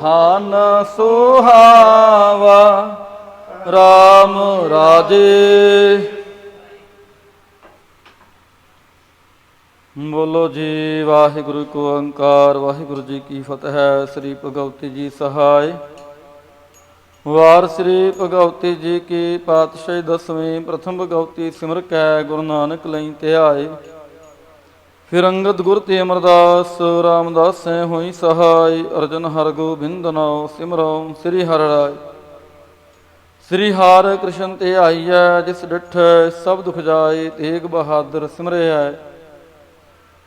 ਥਾਨ ਸੁਹਾਵਾ। ਰਾਮ ਰਾਜੇ। ਬੋਲੋ ਜੀ ਵਾਹਿਗੁਰੂ ਕੋ ਓੰਕਾਰ ਵਾਹਿਗੁਰੂ ਜੀ ਕੀ ਫਤਿਹ। ਸ੍ਰੀ ਭਗਵਤੀ ਜੀ ਸਹਾਇ। ਵਾਰ ਸ੍ਰੀ ਭਗਵਤੀ ਜੀ ਕੀ ਪਾਤਸ਼ਾਹੀ ਦਸਵੀਂ। ਪ੍ਰਥਮ ਭਗਵਤੀ ਸਿਮਰ ਕੈ ਗੁਰੂ ਨਾਨਕ ਲਈ ਧਿਆਏ। ਫਿਰ ਅੰਗਦ ਗੁਰ ਤੇ ਅਮਰਦਾਸ ਰਾਮਦਾਸ ਹੋਈ ਸਹਾਇ। ਅਰਜਨ ਹਰ ਗੋਬਿੰਦ ਨਾਉ ਸਿਮਰਉ ਸ੍ਰੀ ਹਰਿ ਰਾਇ। ਸ੍ਰੀ ਹਰਿ ਕ੍ਰਿਸ਼ਨ ਤੇ ਆਈਐ ਜਿਸ ਡਿਠੈ ਸਭ ਦੁਖ ਜਾਏ। ਤੇਗ ਬਹਾਦਰ ਸਿਮਰਿਐ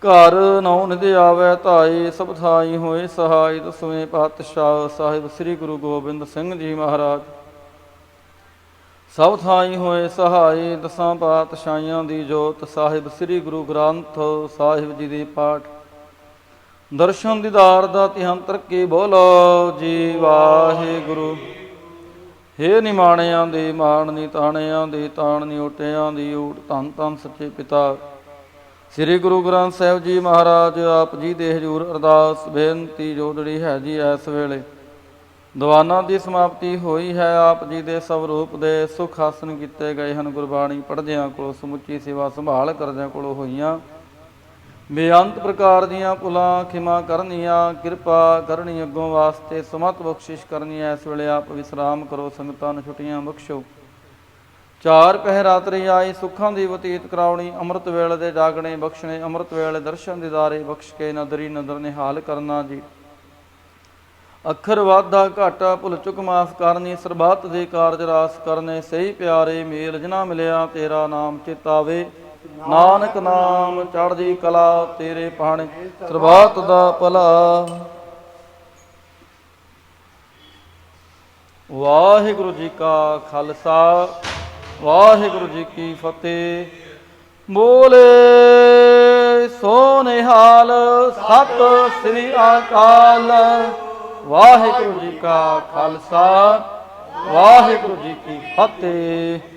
ਘਰ ਨੌ ਨਿਧ ਆਵੈ ਧਾਈ, ਸਭ ਥਾਈ ਹੋਏ ਸਹਾਈ। ਦਸਵੇਂ ਪਾਤਸ਼ਾਹ ਸਾਹਿਬ ਸ੍ਰੀ ਗੁਰੂ ਗੋਬਿੰਦ ਸਿੰਘ ਜੀ ਮਹਾਰਾਜ ਸਭ ਥਾਈ ਹੋਏ ਸਹਾਈ। ਦਸਾਂ ਪਾਤਸ਼ਾਹੀਆਂ ਦੀ ਜੋਤ ਸਾਹਿਬ ਸ੍ਰੀ ਗੁਰੂ ਗ੍ਰੰਥ ਸਾਹਿਬ ਜੀ ਦੇ ਪਾਠ ਦਰਸ਼ਨ ਦੀਦਾਰ ਦਾ ਧਿਆਨ ਤਰੱਕੀ ਬੋਲੋ ਜੀ ਵਾਹਿਗੁਰੂ। ਹੇ ਨਿਮਾਣਿਆਂ ਦੇ ਮਾਣ ਨੀ ਤਾਣਿਆਂ ਦੇ ਤਾਣ ਨੀ ਓਟਿਆਂ ਦੀ ਓਟ। ਧੰਨ ਧੰਨ ਸੱਚੇ ਪਿਤਾ ਸ੍ਰੀ ਗੁਰੂ ਗ੍ਰੰਥ ਸਾਹਿਬ ਜੀ ਮਹਾਰਾਜ ਆਪ ਜੀ ਦੇ ਹਜ਼ੂਰ ਅਰਦਾਸ ਬੇਨਤੀ ਜੋਦੜੀ ਹੈ ਜੀ। ਇਸ ਵੇਲੇ ਦੀਵਾਨਾਂ ਦੀ ਸਮਾਪਤੀ ਹੋਈ ਹੈ। ਆਪ ਜੀ ਦੇ ਸਵਰੂਪ ਦੇ ਸੁਖ ਆਸਨ ਕੀਤੇ ਗਏ ਹਨ। ਗੁਰਬਾਣੀ ਪੜ੍ਹਦਿਆਂ ਕੋਲੋਂ ਸਮੁੱਚੀ ਸੇਵਾ ਸੰਭਾਲ ਕਰਦਿਆਂ ਕੋਲੋਂ ਹੋਈਆਂ ਬੇਅੰਤ ਪ੍ਰਕਾਰ ਦੀਆਂ ਭੁੱਲਾਂ ਖਿਮਾ ਕਰਨੀਆਂ, ਕਿਰਪਾ ਕਰਨੀ ਅੱਗੋਂ ਵਾਸਤੇ ਸਮਤ ਬਖਸ਼ਿਸ਼ ਕਰਨੀ। ਇਸ ਵੇਲੇ ਆਪ ਵਿਸਰਾਮ ਕਰੋ, ਸੰਗਤਾਂ ਨੂੰ ਛੁੱਟੀਆਂ ਬਖਸ਼ੋ। ਚਾਰ ਪਹਿਰਾਤਰੀ ਆਈ ਸੁੱਖਾਂ ਦੀ ਬਤੀਤ ਕਰਾਉਣੀ। ਅੰਮ੍ਰਿਤ ਵੇਲੇ ਦੇ ਜਾਗਣੇ ਬਖਸ਼ਣੇ, ਅੰਮ੍ਰਿਤ ਵੇਲੇ ਦਰਸ਼ਨ ਦੀਦਾਰੇ ਬਖਸ਼ ਕੇ ਨਦਰੀ ਨਦਰ ਨਿਹਾਲ ਕਰਨਾ ਜੀ। ਅੱਖਰ ਵਾਧਾ ਘਾਟਾ ਭੁੱਲ ਚੁੱਕ ਮਾਫ ਕਰਨੀ। ਸਰਬੱਤ ਦੇ ਕਾਰਜ ਰਾਸ ਕਰਨੇ, ਸਹੀ ਪਿਆਰੇ ਮੇਲ ਜਿਨਾ ਮਿਲਿਆ ਤੇਰਾ ਨਾਮ ਚੇਤਾਵੇ। ਨਾਨਕ ਨਾਮ ਚੜ੍ਹਦੀ ਕਲਾ ਤੇਰੇ ਪਾਣੇ, ਸਰਬੱਤ ਦਾ ਭਲਾ। ਵਾਹਿਗੁਰੂ ਜੀ ਕਾ ਖਾਲਸਾ, ਵਾਹਿਗੁਰੂ ਜੀ ਕੀ ਫਤਿਹ। ਬੋਲੇ ਸੋ ਨਿਹਾਲ, ਸਤਿ ਸ੍ਰੀ ਅਕਾਲ। ਵਾਹਿਗੁਰੂ ਜੀ ਕਾ ਖਾਲਸਾ, ਵਾਹਿਗੁਰੂ ਜੀ ਕੀ ਫਤਿਹ।